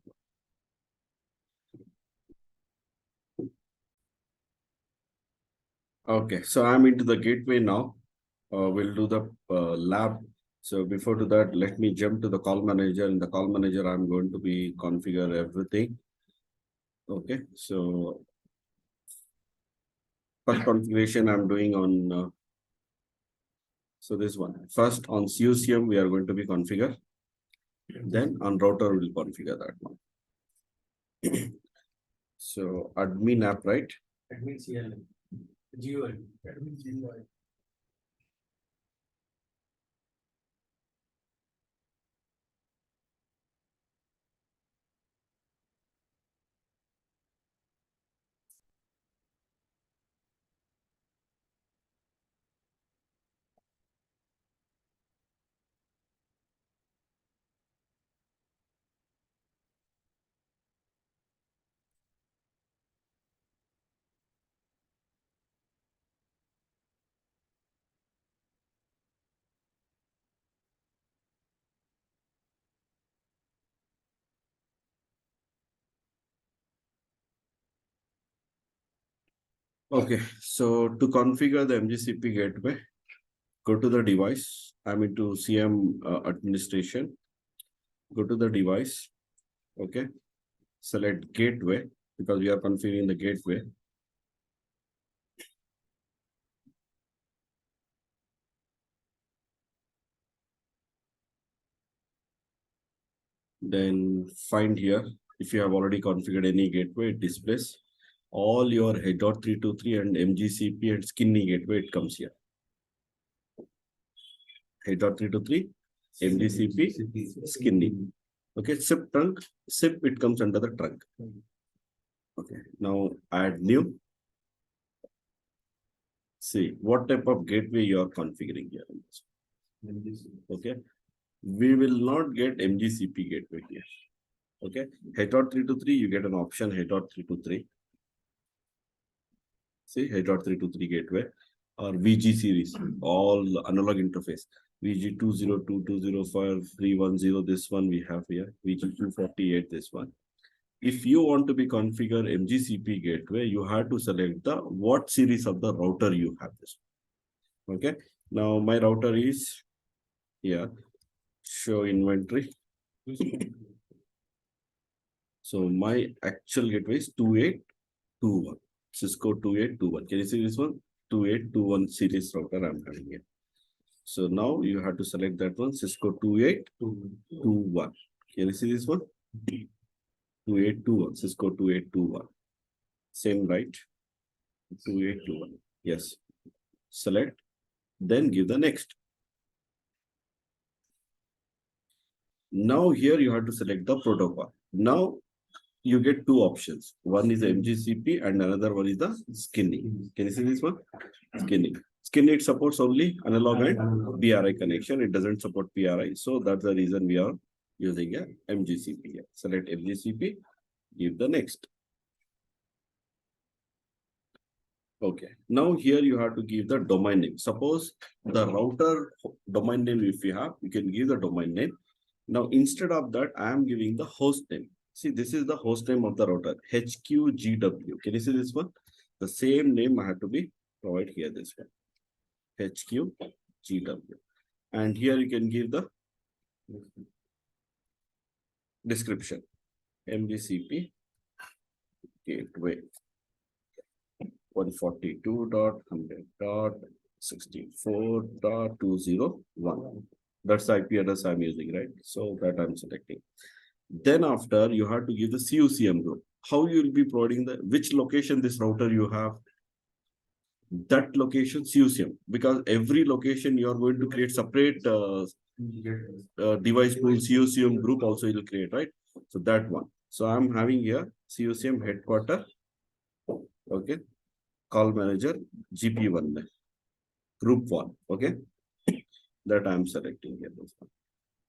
Okay, so I'm into the gateway now. We'll do the lab. So before to that, let me jump to the call manager. In the call manager, I'm going to be configure everything. Okay, so first configuration I'm doing on so this one. First on CUCM, we are going to be configure. Then on router, we'll configure that one. So admin app, right? Admin CLM. GUI. Admin GUI. Okay, so to configure the MGCP gateway, go to the device. I'm into CM administration. Go to the device. Okay, select gateway because we are configuring the gateway. Then find here if you have already configured any gateway, it displays all your H.323 and MGCP and Skinny gateway. It comes here. H.323, MGCP, Skinny. Okay, SIP trunk, SIP, it comes under the trunk. Okay, now add new. See what type of gateway you are configuring here. Okay, we will not get MGCP gateway here. Okay, H.323, you get an option H.323. See H.323 gateway or VG series, all analog interface. VG202, 205, 310, this one we have here. VG248, this one. If you want to be configure MGCP gateway, you have to select the what series of the router you have this. Okay. Now my router is here. Show inventory. So my actual gateway is 2821. Cisco 2821. Can you see this one? 2821 series router I'm having here. So now you have to select that one, Cisco 2821. Can you see this one? 2821, Cisco 2821. Same, right? 2821. Yes. Select, then give the next. Now here you have to select the protocol. Now you get two options. One is the MGCP and another one is the Skinny. Can you see this one? Skinny. Skinny, it supports only analog and PRI connection. It doesn't support PRI. So that's the reason we are using a MGCP here. Select MGCP, give the next. Okay. Now here you have to give the domain name. Suppose the router domain name, if you have, you can give the domain name. Now, instead of that, I am giving the host name. See, this is the host name of the router, HQGW. Can you see this one? The same name I have to be provide here, this one, HQGW. And here you can give the description, MGCP gateway 142.100.64.201. That's the IP address I'm using, right? So that I'm selecting. Then after you have to give the CUCM group. How you will be providing the which location this router you have, that location CUCM, because every location you are going to create separate device pool CUCM group also you will create, right? So that one. So I'm having here CUCM headquarter. Okay. Call manager GP1 group 1. Okay. That I'm selecting here.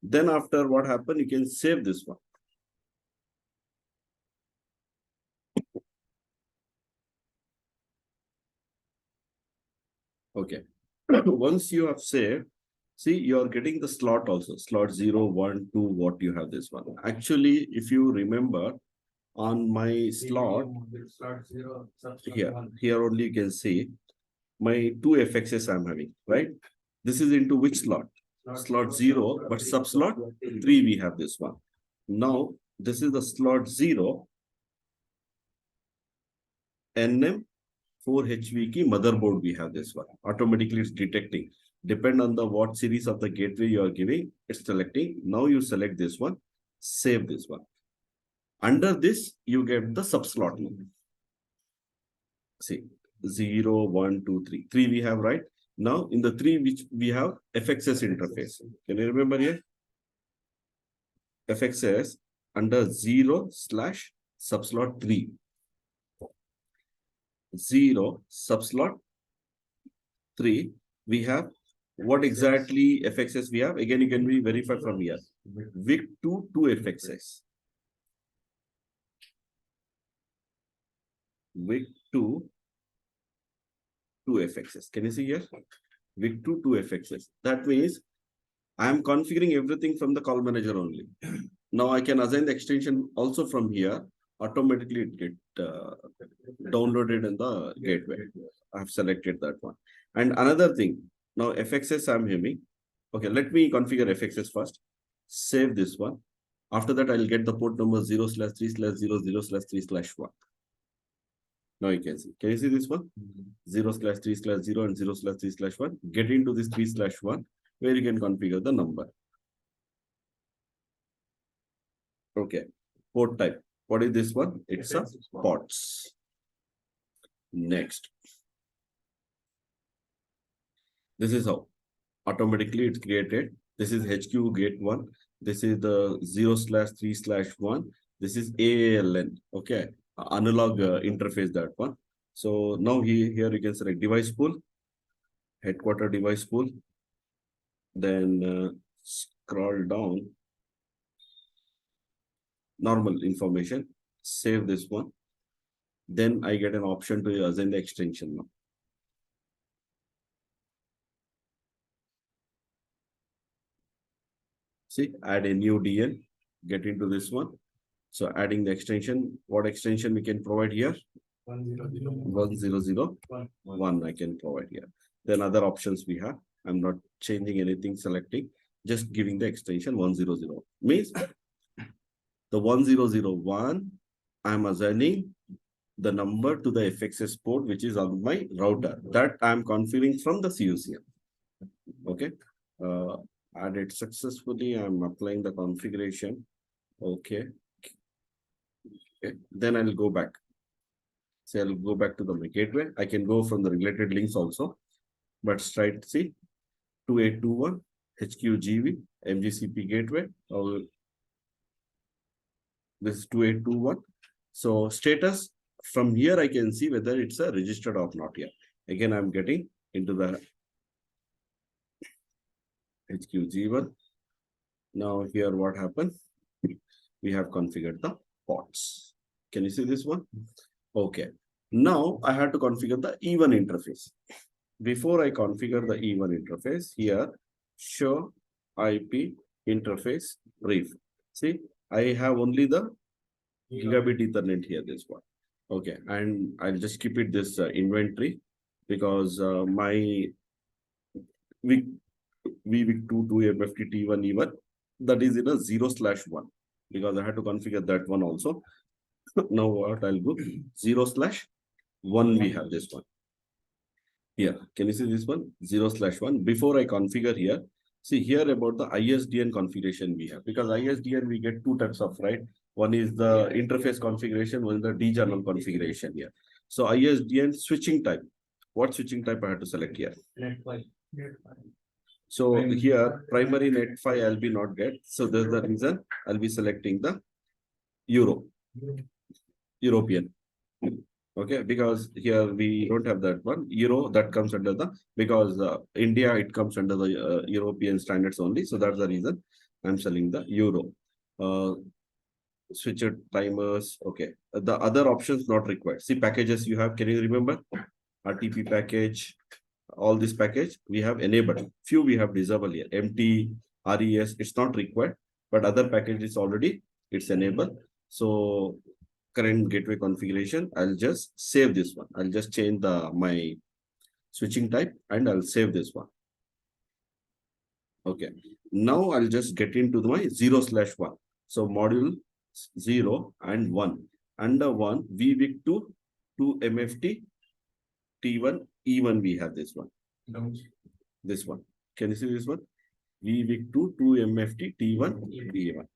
Then after what happened, you can save this one. Okay. Once you have saved, see, you are getting the slot also, slot 0, 1, 2, what you have this one. Actually, if you remember on my slot, here only you can see my two FXs I'm having, right? This is into which slot? Slot 0, but sub slot 3, we have this one. Now, this is the slot 0, NM 4HV key motherboard, we have this one. Automatically it's detecting. Depend on the what series of the gateway you are giving, it's selecting. Now you select this one, save this one. Under this, you get the subslot name. See, 0, 1, 2, 3. 3 we have, right? Now in the 3, which we have FXS interface. Can you remember here? FXS under 0 slash subslot 3. 0 subslot 3, we have what exactly FXS we have. Again, you can be verified from here. WIC2 to FXS. WIC2 to FXS. Can you see here? WIC2 to FXS. That means I am configuring everything from the call manager only. Now I can assign the extension also from here. Automatically it get downloaded in the gateway. I have selected that one. And another thing, now FXS I'm having. Okay, let me configure FXS first. Save this one. After that, I'll get the port number 0/3/00/3/1. Now you can see. Can you see this one? 0/3/0 and 0/3/1. Get into this 3/1 where you can configure the number. Okay. Port type. What is this one? It's a POTS. Next. This is how automatically it's created. This is HQ gate 1. This is the 0/3/1. This is AALN. Okay. Analog interface, that one. So now here you can select device pool, headquarter device pool. Then scroll down. Normal information. Save this one. Then I get an option to assign the extension now. See, add a new DN, get into this one. So adding the extension, what extension we can provide here? 100.1 I can provide here. Then other options we have. I'm not changing anything, selecting, just giving the extension 100. Means the 1001, I'm assigning the number to the FXS port, which is on my router. That I'm configuring from the CUCM. Okay. Added successfully. I'm applying the configuration. Okay. Okay. Then I'll go back. So I'll go back to the gateway. I can go from the related links also. But straight, see, 2821 HQGV Mgcp gateway. This is 2821. So status from here, I can see whether it's a registered or not yet. Again, I'm getting into the HQG1. Now here what happened? We have configured the ports. Can you see this one? Okay. Now I have to configure the E1 interface. Before I configure the E1 interface, here show IP interface brief. See, I have only the gigabit Ethernet here, this one. Okay, and I'll just keep it this inventory because my VVIC2 to FTT1 E1, that is in a 0/1 because I had to configure that one also. Now what I'll do, 0/1, we have this one. Here, can you see this one? 0/1. Before I configure here, see here about the ISDN configuration we have, because ISDN we get two types of, right? One is the interface configuration, one is the D-channel configuration here. So ISDN switching type. What switching type I have to select here? Net5. So here primary net5 I'll be not get. So that's the reason I'll be selecting the European. Okay, because here we don't have that one. Euro, that comes under the, because India, it comes under the European standards only. So that's the reason. I'm selling the euro. Switcher timers. Okay. The other options not required. See packages you have. Can you remember? RTP package, all this package we have enabled. Few we have disabled here. MT, RES, it's not required, but other packages already it's enabled. So current gateway configuration, I'll just save this one. I'll just change my switching type and I'll save this one. Okay. Now I'll just get into my 0/1. So module 0 and 1. Under 1, VWIC 2 MFT T1 E1 we have this one. This one. Can you see this one? VWIC 2 MFT T1 E1.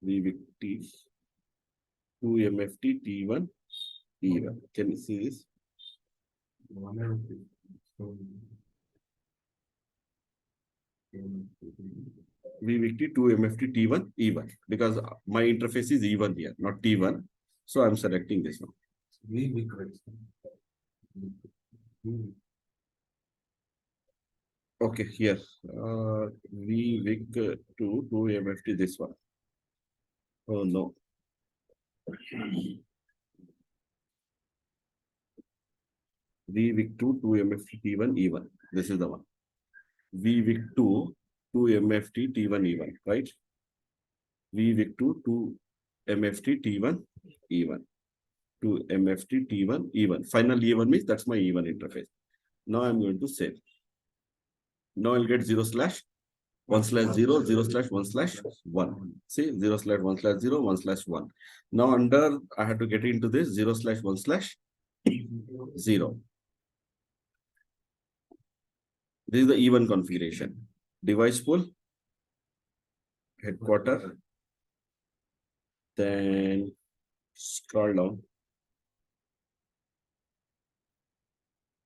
VWIC T 2 MFT T1 E1. Can you see this? VWIC 2 MFT T1 E1 because my interface is E1 here, not T1. So I'm selecting this one. Okay, here VWIC 2 MFT this one. Oh no. VWIC 2 MFT T1 E1. This is the one. VWIC 2 MFT T1 E1, right? VWIC 2 MFT T1 E1. 2 MFT T1 E1. Final E1 means that's my E1 interface. Now I'm going to save. Now I'll get 0/1/0, 0/1/1. See 0/1/0, 1/1. Now under I have to get into this 0/1/0. This is the E1 configuration. Device pool, headquarter, then scroll down.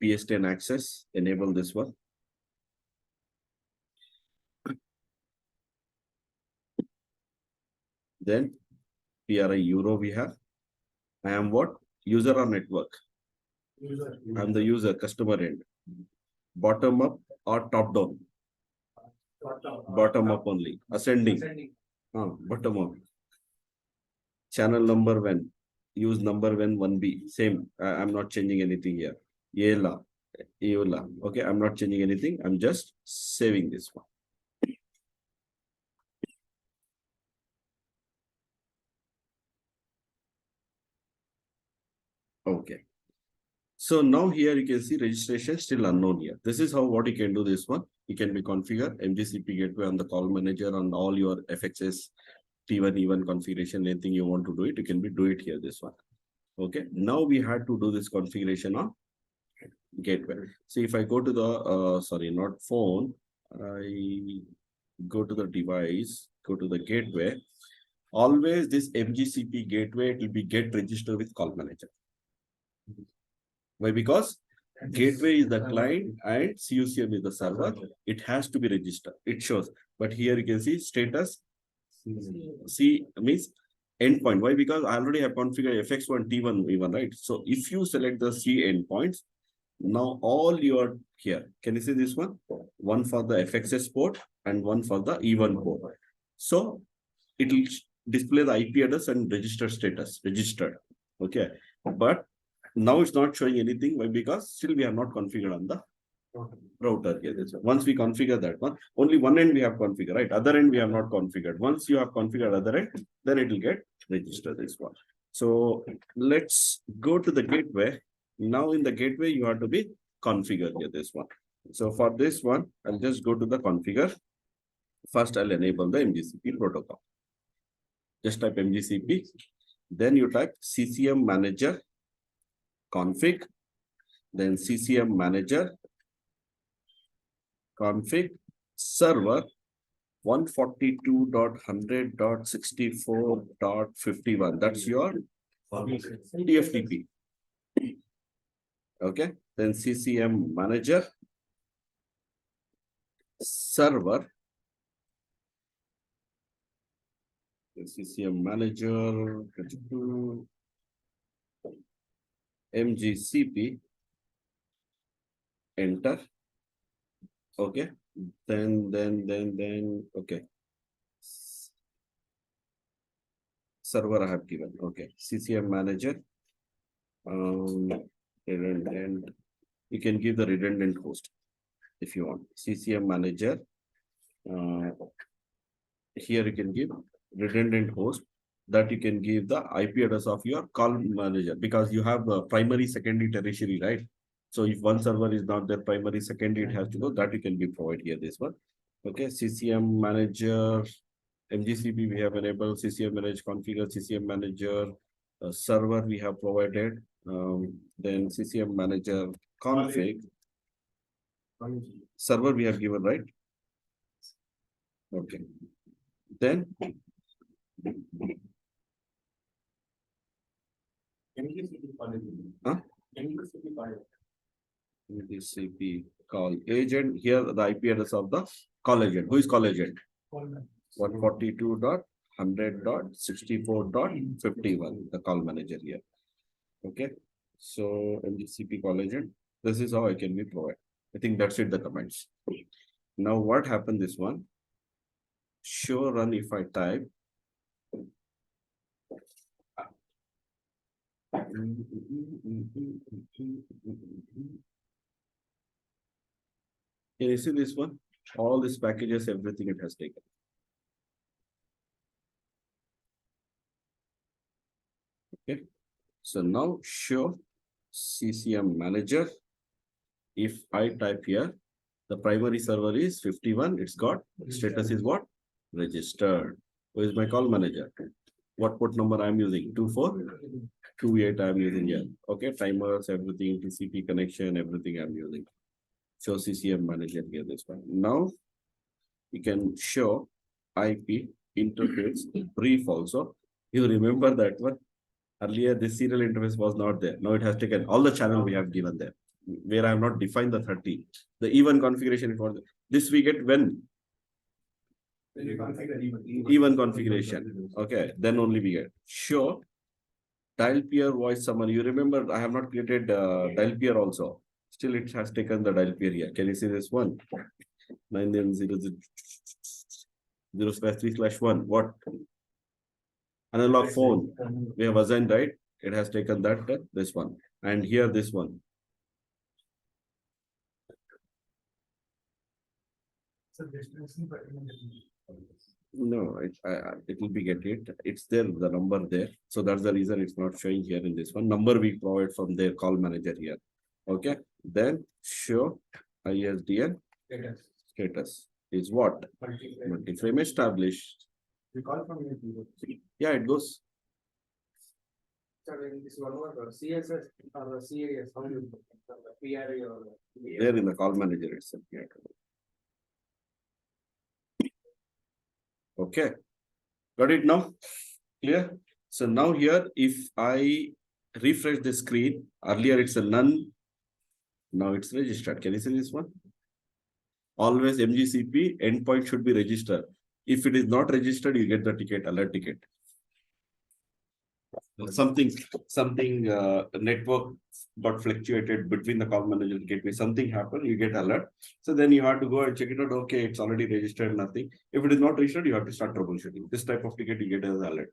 PS10 access, enable this one. Then PRI Euro we have. I am what? User or network? I'm the user, customer end. Bottom up or top down? Bottom up only. Ascending. Bottom up. Channel number when? Use number when 1B. Same. I'm not changing anything here. ELA. Okay, I'm not changing anything. I'm just saving this one. Okay. So now here you can see registration still unknown here. This is how what you can do this one. You can be configure MGCP gateway on the call manager on all your FXS T1 E1 configuration, anything you want to do it, you can do it here, this one. Okay. Now we had to do this configuration on gateway. See if I go to the, sorry, not phone, I go to the device, go to the gateway. Always this MGCP gateway, it will be get registered with call manager. Why? Because gateway is the client and CUCM is the server. It has to be registered. It shows. But here you can see status. C means endpoint. Why? Because I already have configured FX1 T1 E1, right? So if you select the C endpoints, now all your here. Can you see this one? One for the FXS port and one for the E1 port. So it will display the IP address and register status. Registered. Okay. But now it's not showing anything. Why? Because still we have not configured on the router here. Once we configure that one, only one end we have configured, right? Other end we have not configured. Once you have configured other end, then it will get registered this one. So let's go to the gateway. Now in the gateway, you have to be configured here, this one. So for this one, I'll just go to the configure. First, I'll enable the MGCP protocol. Just type MGCP. Then you type CCM manager config. Then CCM manager config server 142.100.64.51. That's your TFTP. Okay. Then CCM manager server. CCM manager MGCP. Enter. Okay. Then, okay. server I have given. Okay, CCM manager. Redundant. You can give the redundant host if you want. CCM manager. Here you can give redundant host that you can give the IP address of your call manager because you have primary, secondary, tertiary, right? So if one server is not there, primary, secondary, it has to go. That you can be provided here. This one. Okay, CCM manager. Mgcp we have enabled, CCM manage configure, CCM manager, server we have provided, then CCM manager config, server we have given, right? Okay. Then huh? Mgcp call agent. Here the IP address of the call agent. Who is call agent? 142.100.64.51. The call manager here. Okay. So Mgcp call agent. This is how I can be provided. I think that's it, the comments. Now what happened this one? Show run if I type. Can you see this one? All these packages, everything it has taken. Okay. So now show CCM manager. If I type here, the primary server is 51. It's got status is what? Registered. Who is my call manager? What port number I'm using? 2428 I'm using here. Okay, timers, everything, TCP connection, everything I'm using. Show CCM manager here, this one. Now you can show IP interface brief also. You remember that one? Earlier, this serial interface was not there. Now it has taken all the channel we have given there, where I have not defined the 30. The even configuration for this we get when even configuration. Okay, then only we get show dial peer voice summary. You remember I have not created dial peer also. Still, it has taken the dial peer here. Can you see this one? 990/3/1. What? Analog phone. We have assigned, right? It has taken that this one. And here this one. No, it will be get it. It's there, the number there. So that's the reason it's not showing here in this one. Number we provide from their call manager here. Okay. Then show ISDN status is what? Multi-frame established. We call from your Yeah, it goes. This one more CSS or CAS, how do you PRA or There in the call manager itself. Yeah. Okay. Got it now? Clear? So now here, if I refresh the screen, earlier it's a none. Now it's registered. Can you see this one? Always Mgcp endpoint should be registered. If it is not registered, you get the ticket, alert ticket. Something network got fluctuated between the call manager and gateway. Something happened, you get alert. So then you have to go and check it out. Okay, it's already registered, nothing. If it is not registered, you have to start troubleshooting. This type of ticket you get as alert.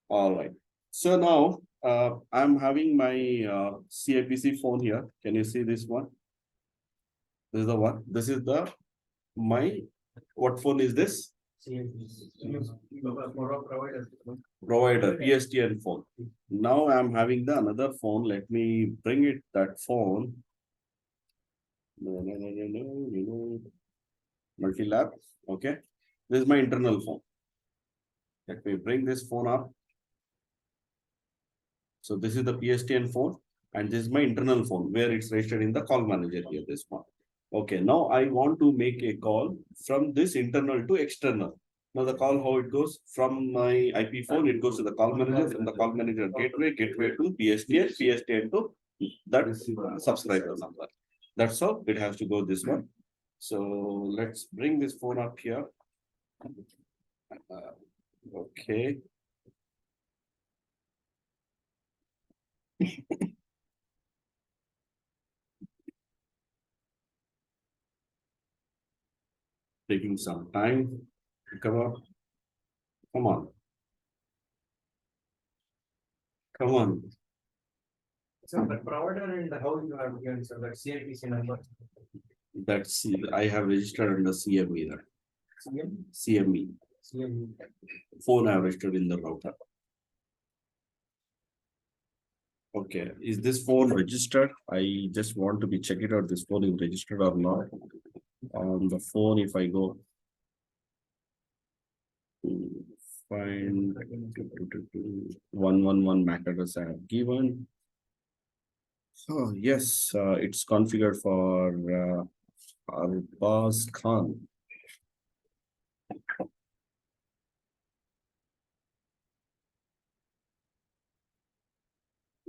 All right. So now I'm having my CIPC phone here. Can you see this one? This is the one. This is the my what phone is this? Provider PSTN phone. Now I'm having the another phone. Let me bring it that phone. No. Multi-lab. Okay. This is my internal phone. Let me bring this phone up. So this is the PSTN phone, and this is my internal phone where it's registered in the call manager here. This one. Okay, now I want to make a call from this internal to external. Now the call, how it goes from my IP phone, it goes to the call manager, from the call manager gateway to PSTN to that subscriber number. That's how it has to go this one. So let's bring this phone up here. Okay. Taking some time to come up. Come on. Come on. So the provider and how you have given, so that CIPC number. That's, I have registered under CME. That CM, CME. CM. Phone I have registered in the router. Okay, is this phone registered? I just want to be check it out. This phone is registered or not. On the phone, if I go to find 111 MAC address I have given. So yes, it's configured for Arbaz Khan.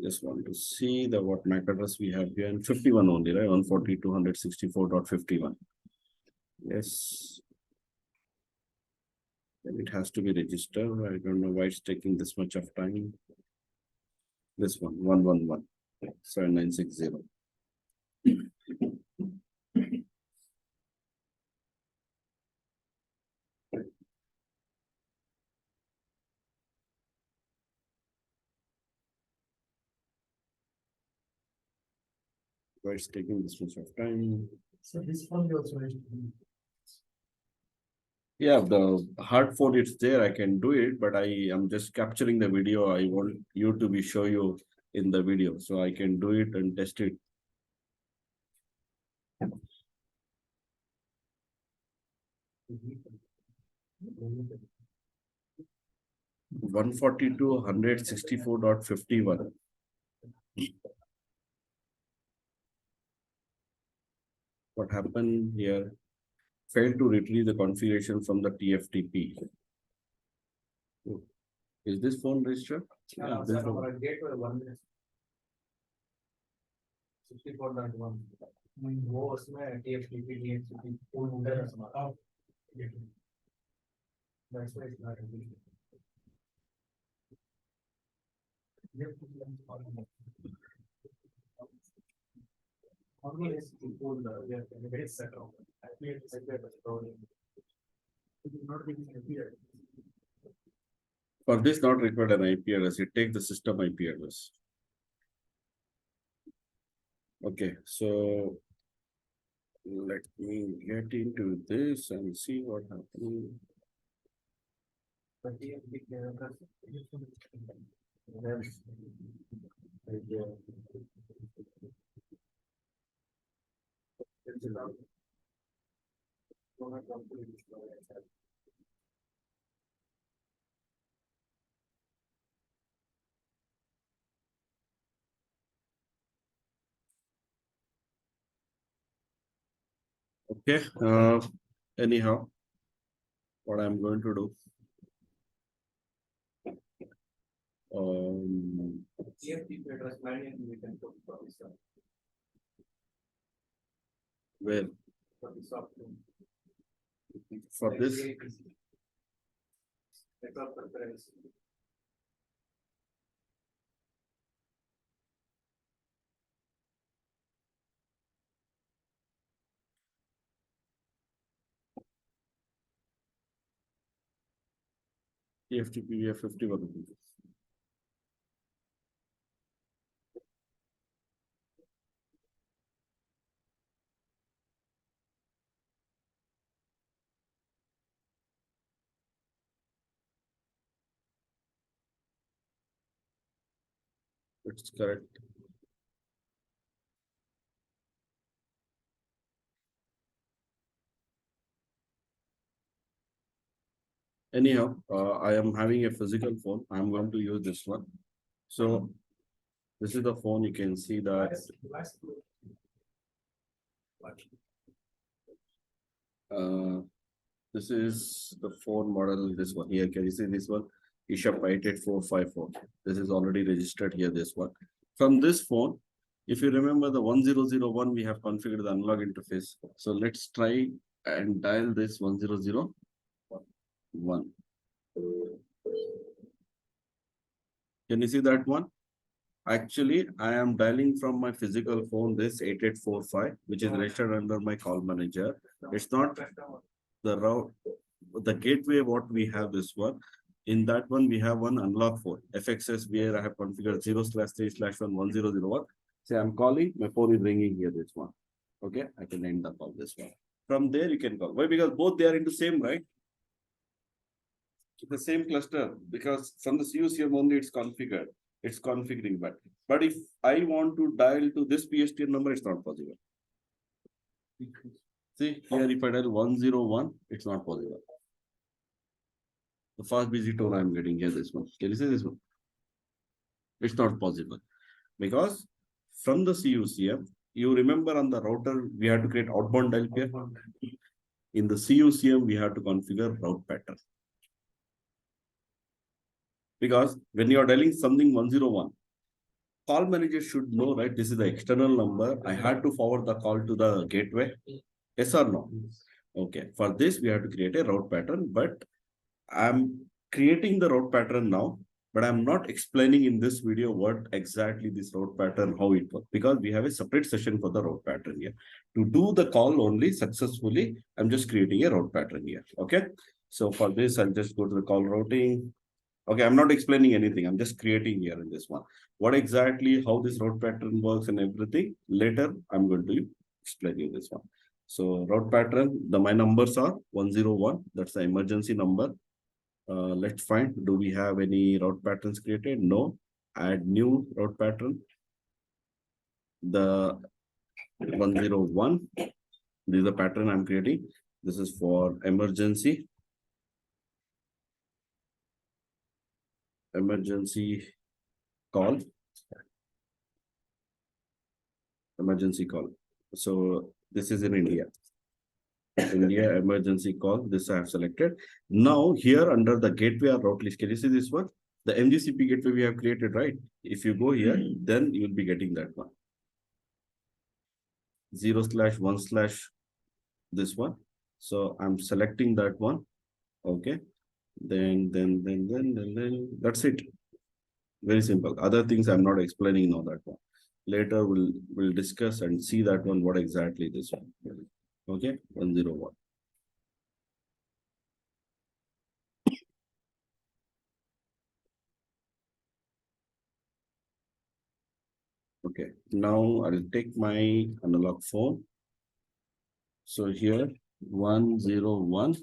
Just want to see the what MAC address we have here, and 51 only, right? 142.164.51. Yes. Then it has to be registered. I don't know why it's taking this much of time. This one, 111.7960. Why it's taking this much of time? So this one you also raised. Yeah, the hard phone, it's there. I can do it, but I am just capturing the video. I want you to be show you in the video, so I can do it and test it. Mm-hmm. 142.164.51. What happened here? Failed to retrieve the configuration from the TFTP. Oh, is this phone registered? Yeah, this Sir, one. our gateway 1 minute. 64.1. वो उसमें TFTP DHCP full होता है हमारा. That's why it's not available. Only is to pull the, yeah, the base set off. Actually, it's a bit of a problem. It is not being appeared. For this, not required an IP address. It takes the system IP address. Okay, so let me get into this and see what happens. But TFTP, Okay, anyhow, what I'm going to do. TFTP address line we can put for this one. Where For this option. for this Network preference. TFTP we have 51. It's correct. Anyhow, I am having a physical phone. I'm going to use this one. So this is the phone. You can see that this is the phone model. This one here. Can you see this one? eShop 88454. This is already registered here. This one. From this phone, if you remember the 1001, we have configured the analog interface. So let's try and dial this 1001. Can you see that one? Actually, I am dialing from my physical phone this 8845, which is registered under my call manager. It's not the route, the gateway what we have this one. In that one, we have one unlock phone, FXS, where I have configured 0/3/1 1001. Say I'm calling, my phone is ringing here, this one. Okay, I can end the call this one. From there, you can call. Why? Because both they are into same, right? The same cluster, because from the CUCM only it's configured. It's configuring, but if I want to dial to this PSTN number, it's not possible. See here, if I dial 101, it's not possible. The fast busy tone I'm getting here, this one. Can you see this one? It's not possible because from the CUCM, you remember on the router, we have to create outbound dial pair. In the CUCM, we have to configure route pattern. Because when you are dialing something 101, call manager should know, right? This is the external number. I had to forward the call to the gateway. Yes or no? Okay. For this, we have to create a route pattern, but I'm creating the route pattern now, but I'm not explaining in this video what exactly this route pattern, how it works, because we have a separate session for the route pattern here. To do the call only successfully, I'm just creating a route pattern here. Okay. So for this, I'll just go to the call routing. Okay, I'm not explaining anything. I'm just creating here in this one. What exactly, how this route pattern works and everything, later I'm going to explain you this one. So route pattern, my numbers are 101. That's the emergency number. Let's find, do we have any route patterns created? No. Add new route pattern. The 101. This is the pattern I'm creating. This is for emergency. Emergency call. Emergency call. So this is in India. India emergency call. This I have selected. Now here under the gateway or route list, can you see this one? The Mgcp gateway we have created, right? If you go here, then you'll be getting that one. 0/1/ this one. So I'm selecting that one. Okay. Then that's it. Very simple. Other things I'm not explaining now that one. Later we'll discuss and see that one, what exactly this one. Okay, 101. Okay, now I'll take my analog phone. So here 101.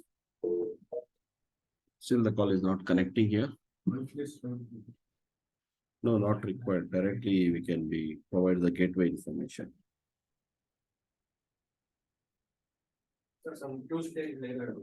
Still the call is not connecting here. No, not required. Directly we can provide the gateway information. Some Tuesday later.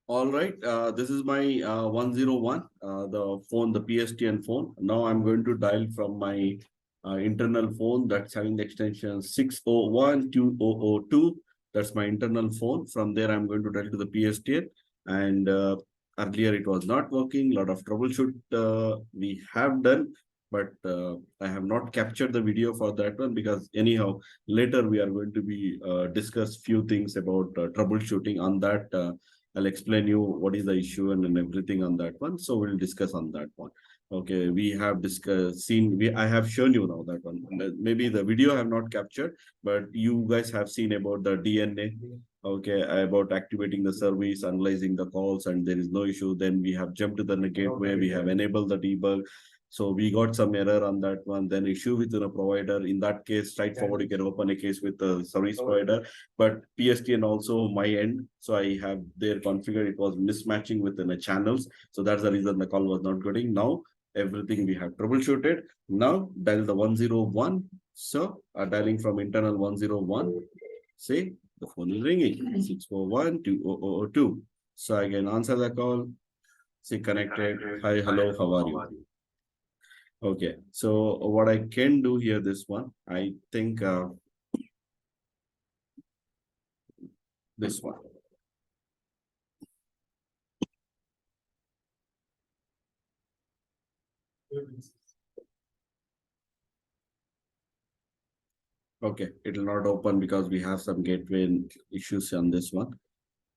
All right, this is my 101, the phone, the PSTN phone. Now I'm going to dial from my internal phone that's having the extension 6012002. That's my internal phone. From there, I'm going to dial to the PSTN. And earlier it was not working. A lot of troubleshoot we have done, but I have not captured the video for that one because anyhow, later we are going to be discuss few things about troubleshooting on that. I'll explain you what is the issue and everything on that one. So we'll discuss on that one. Okay, we have discussed, I have shown you now that one. Maybe the video I have not captured, but you guys have seen about the DNA. Okay, about activating the service, analyzing the calls, and there is no issue. Then we have jumped to the gateway, we have enabled the debug. So we got some error on that one. Then issue with the provider. In that case, straightforward, you can open a case with the service provider. But PSTN also my end. So I have there configured. It was mismatching within the channels. So that's the reason the call was not getting. Now everything we have troubleshooted. Now dial the 101. So dialing from internal 101, say the phone is ringing 641-2002. So I can answer the call. Say connected. Hi, hello, how are you? Okay, so what I can do here, this one, I think this one. Okay, it will not open because we have some gateway issues on this one.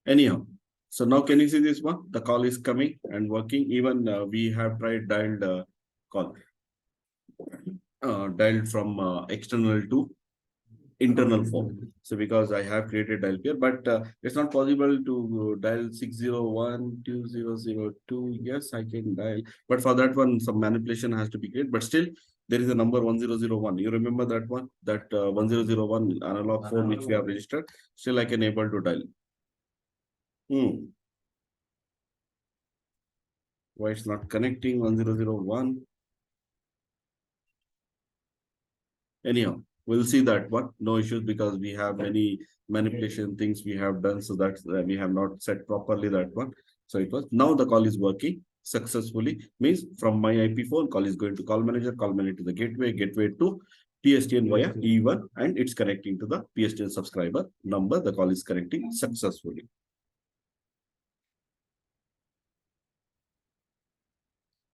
Anyhow, so now can you see this one? The call is coming and working. Even we have tried dialed call, dialed from external to internal phone. So because I have created dial here, but it's not possible to dial 601-2002. Yes, I can dial, but for that one, some manipulation has to be created. But still, there is a number 1001. You remember that one? That 1001 analog phone which we have registered. Still, I can able to dial. Why it's not connecting 1001? Anyhow, we'll see that one. No issues because we have many manipulation things we have done. So that's we have not set properly that one. So it was now the call is working successfully. Means from my IP phone, call is going to call manager to the gateway, gateway to PSTN via E1, and it's connecting to the PSTN subscriber number. The call is connecting successfully.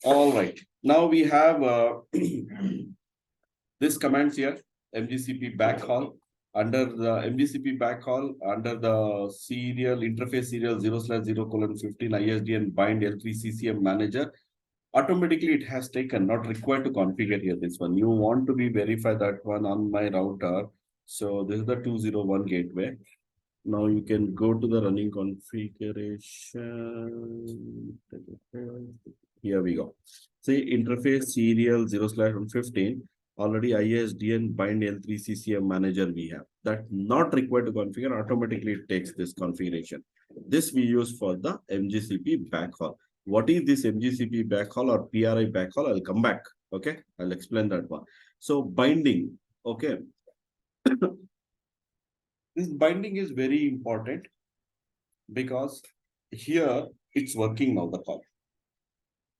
All right. Now we have this commands here, Mgcp backhaul. Under the Mgcp backhaul, under the serial interface serial 0/0:15 ISDN bind L3 CCM manager, automatically it has taken, not required to configure here this one. You want to be verify that one on my router. So this is the 201 gateway. Now you can go to the running configuration. Here we go. See interface serial 0/15. Already ISDN bind L3 CCM manager we have. That not required to configure, automatically it takes this configuration. This we use for the Mgcp backhaul. What is this Mgcp backhaul or PRI backhaul? I'll come back. Okay, I'll explain that one. So binding. Okay. This binding is very important because here it's working now the call.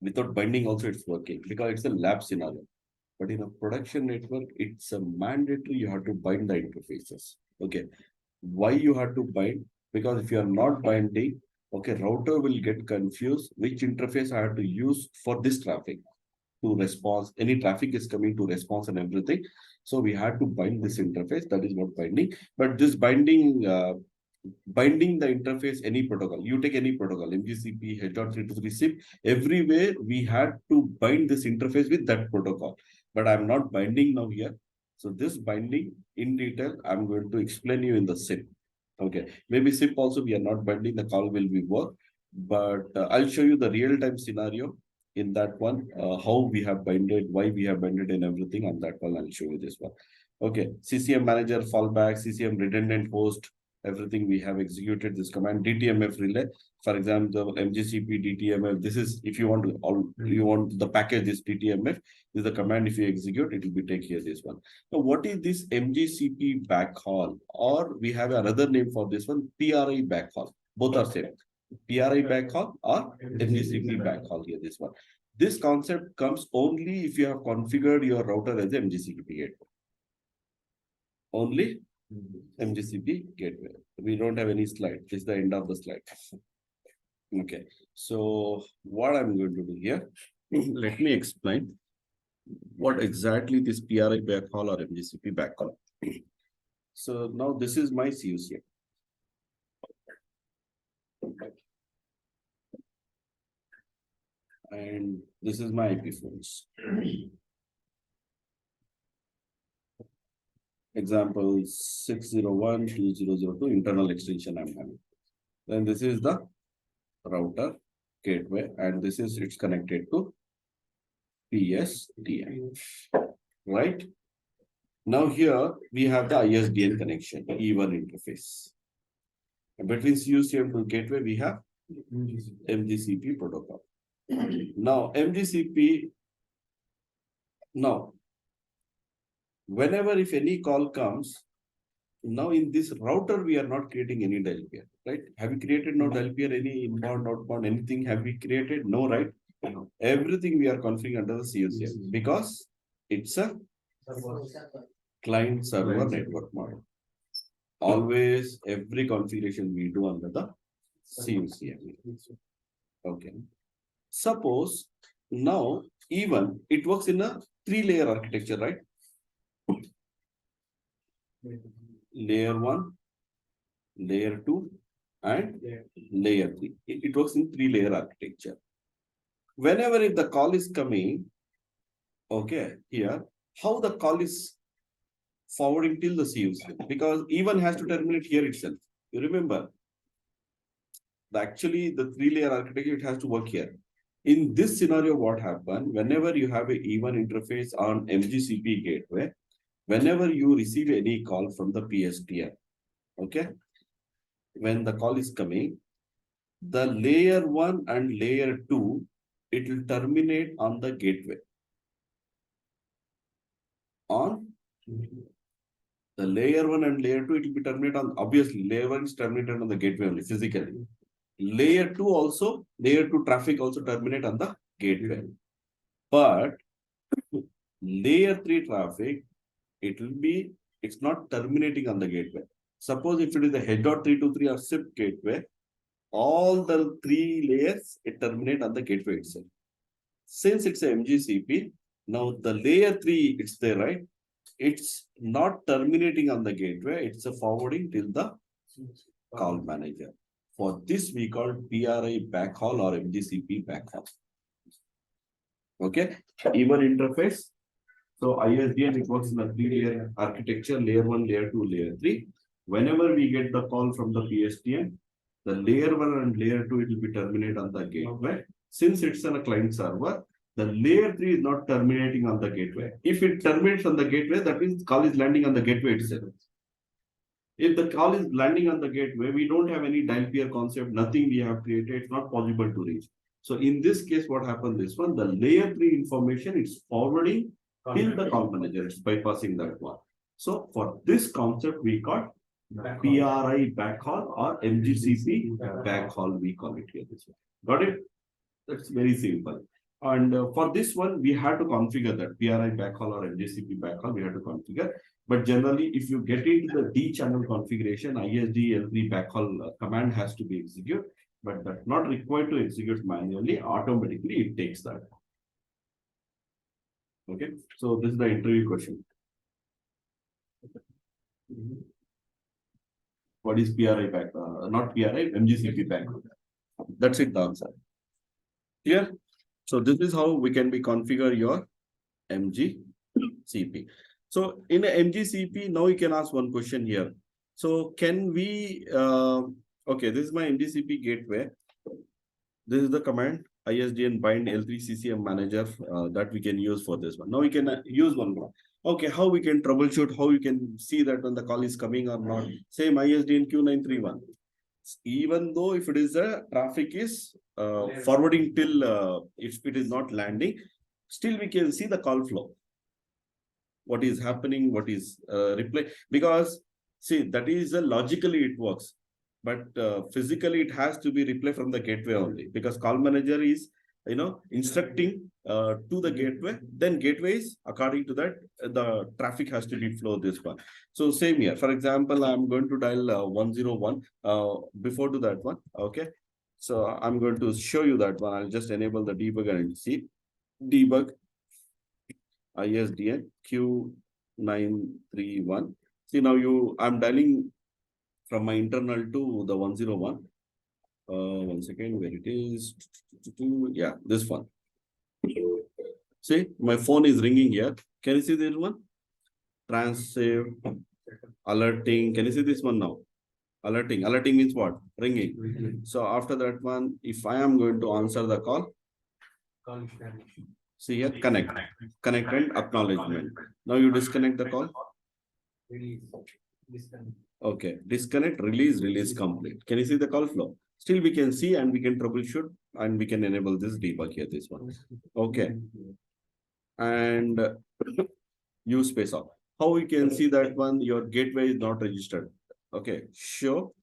Without binding also it's working because it's a lab scenario. But in a production network, it's a mandatory you have to bind the interfaces. Okay. Why you have to bind? Because if you are not binding, okay, router will get confused which interface I have to use for this traffic to response. Any traffic is coming to response and everything. So we had to bind this interface. That is what binding. But this binding the interface, any protocol. You take any protocol, Mgcp, H.323 SIP, everywhere we had to bind this interface with that protocol. But I'm not binding now here. So this binding in detail, I'm going to explain you in the SIP. Okay. Maybe SIP also we are not binding, the call will be work. But I'll show you the real-time scenario in that one, how we have binded, why we have binded and everything on that one. I'll show you this one. Okay. CCM manager fallback, CCM redundant host, everything we have executed this command DTMF relay. For example, Mgcp DTMF. This is if you want to you want the package is DTMF. This is the command. If you execute, it will be take here this one. Now, what is this Mgcp backhaul? Or we have another name for this one, PRI backhaul. Both are same. PRI backhaul or Mgcp backhaul here. This one. This concept comes only if you have configured your router as a Mgcp gateway. Only Mgcp gateway. We don't have any slide. This is the end of the slide. Okay. So what I'm going to do here, let me explain what exactly this PRI backhaul or Mgcp backhaul. So now this is my CUC. And this is my IP phones. Example 601.2002 internal extension I'm having. Then this is the router gateway, and this is it's connected to PSTN. Right? Now here we have the ISDN connection, E1 interface. And between CUCM to gateway, we have Mgcp protocol. Now Mgcp, now Whenever if any call comes, now in this router, we are not creating any dial pair, right? Have we created no dial pair, any inbound, outbound, anything have we created? No, right? No. Everything we are configuring under the CUCM because it's a client server network model. Always every configuration we do under the CUCM. Okay. Suppose now even it works in a 3-layer architecture, right? Layer 1, layer 2, and layer 3. It works in 3-layer architecture. Whenever if the call is coming, okay, here, how the call is forwarding till the CUC, because even has to terminate here itself. You remember, actually the 3-layer architecture, it has to work here. In this scenario, what happened, whenever you have a even interface on Mgcp gateway, whenever you receive any call from the PSTN, okay, when the call is coming, the layer 1 and layer 2, it will terminate on the gateway. On the layer 1 and layer 2, it will be terminated on, obviously, layer 1 is terminated on the gateway only, physically. Layer 2 also, layer 2 traffic also terminate on the gateway. But layer 3 traffic, it's not terminating on the gateway. Suppose if it is a head.323 or SIP gateway, all the 3 layers, it terminate on the gateway itself. Since it's a Mgcp, now the layer 3, it's there, right? It's not terminating on the gateway, it's a forwarding till the call manager. For this, we call PRI backhaul or Mgcp backhaul. Okay, even interface. So ISDN, it works in a 3-layer architecture, layer 1, layer 2, layer 3. Whenever we get the call from the PSTN, the layer 1 and layer 2, it will be terminated on the gateway. Since it's on a client server, the layer 3 is not terminating on the gateway. If it terminates on the gateway, that means call is landing on the gateway itself. If the call is landing on the gateway, we don't have any dial pair concept, nothing we have created, it's not possible to reach. So in this case, what happened this one, the layer 3 information, it's forwarding till the call manager, it's bypassing that one. So for this concept, we call PRI backhaul or Mgcp backhaul, we call it here. This one. Got it? That's very simple. And for this one, we have to configure that PRI backhaul or Mgcp backhaul, we have to configure. But generally, if you get into the D channel configuration, ISD L3 backhaul command has to be executed, but that's not required to execute manually. Automatically, it takes that. Okay, so this is the interview question. What is PRI backhaul? Not PRI, Mgcp backhaul. That's it, the answer. Clear? So this is how we can be configure your Mgcp. So in a Mgcp, now you can ask one question here. So can we, okay, this is my Mgcp gateway. This is the command ISDN bind L3 CCM manager that we can use for this one. Now we can use one more. Okay, how we can troubleshoot, how you can see that when the call is coming or not. Same ISDN Q931. Even though if it is a traffic is forwarding till if it is not landing, still we can see the call flow. What is happening, what is reply, because see that is logically it works, but physically it has to be replay from the gateway only, because call manager is instructing to the gateway, then gateway is according to that the traffic has to be flow this one. So same here, for example, I'm going to dial 101 before to that one. Okay, so I'm going to show you that one. I'll just enable the debugger and see debug ISDN Q931. See now I'm dialing from my internal to the 101. 1 second, where it is. Yeah, this one. See, my phone is ringing here. Can you see this one? Transsave, alerting. Can you see this one now? Alerting. Alerting means what? Ringing. So after that one, if I am going to answer the call, see here, connect and acknowledgement. Now you disconnect the call. Okay, disconnect, release complete. Can you see the call flow? Still we can see and we can troubleshoot and we can enable this debug here, this one. Okay. And use space off. How we can see that one, your gateway is not registered. Okay, show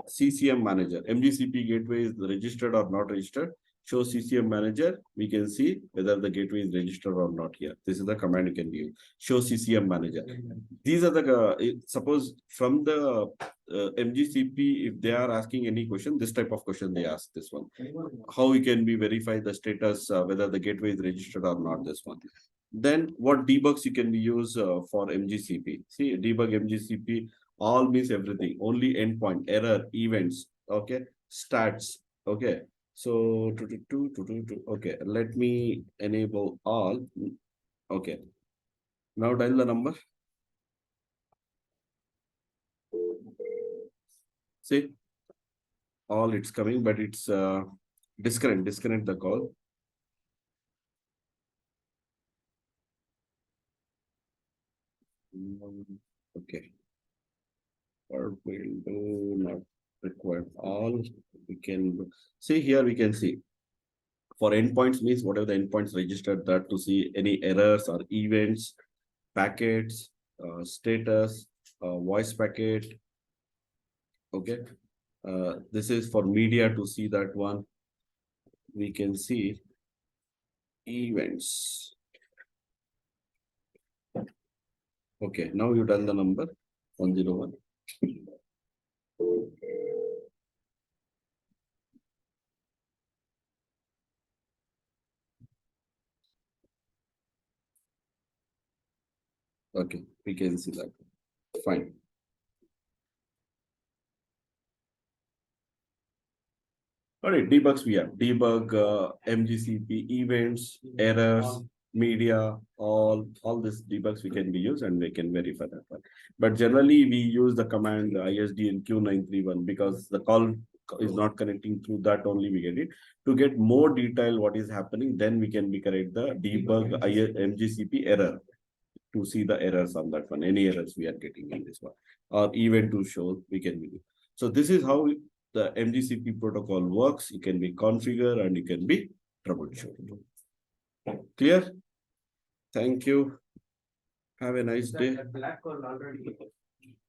CCM manager. Mgcp gateway is registered or not registered. Show CCM manager. We can see whether the gateway is registered or not here. This is the command you can use. Show CCM manager. These are the, suppose from the Mgcp, if they are asking any question, this type of question they ask this one. How we can be verify the status, whether the gateway is registered or not, this one. Then what debugs you can use for Mgcp? See, debug Mgcp, all means everything, only endpoint, error, events, okay, stats, okay. So, okay, let me enable all, okay. Now dial the number. See, all it's coming, but it's disconnect the call. Okay. Or will do not require all. We can see here, we can see for endpoints means whatever the endpoints registered, that to see any errors or events, packets, status, voice packet. Okay. This is for media to see that one. We can see events. Okay, now you done the number 101. Okay, we can see that. Fine. All right, debugs we have. Debug, Mgcp, events, errors, media, all this debugs we can be used and we can verify that one. But generally we use the command ISDN Q931 because the call is not connecting through that, only we get it. To get more detail what is happening, then we can be correct the debug Mgcp error to see the errors on that one, any errors we are getting in this one, or even to show we can be. So this is how the Mgcp protocol works. It can be configured and it can be troubleshooted. Clear? Thank you. Have a nice day. Black call already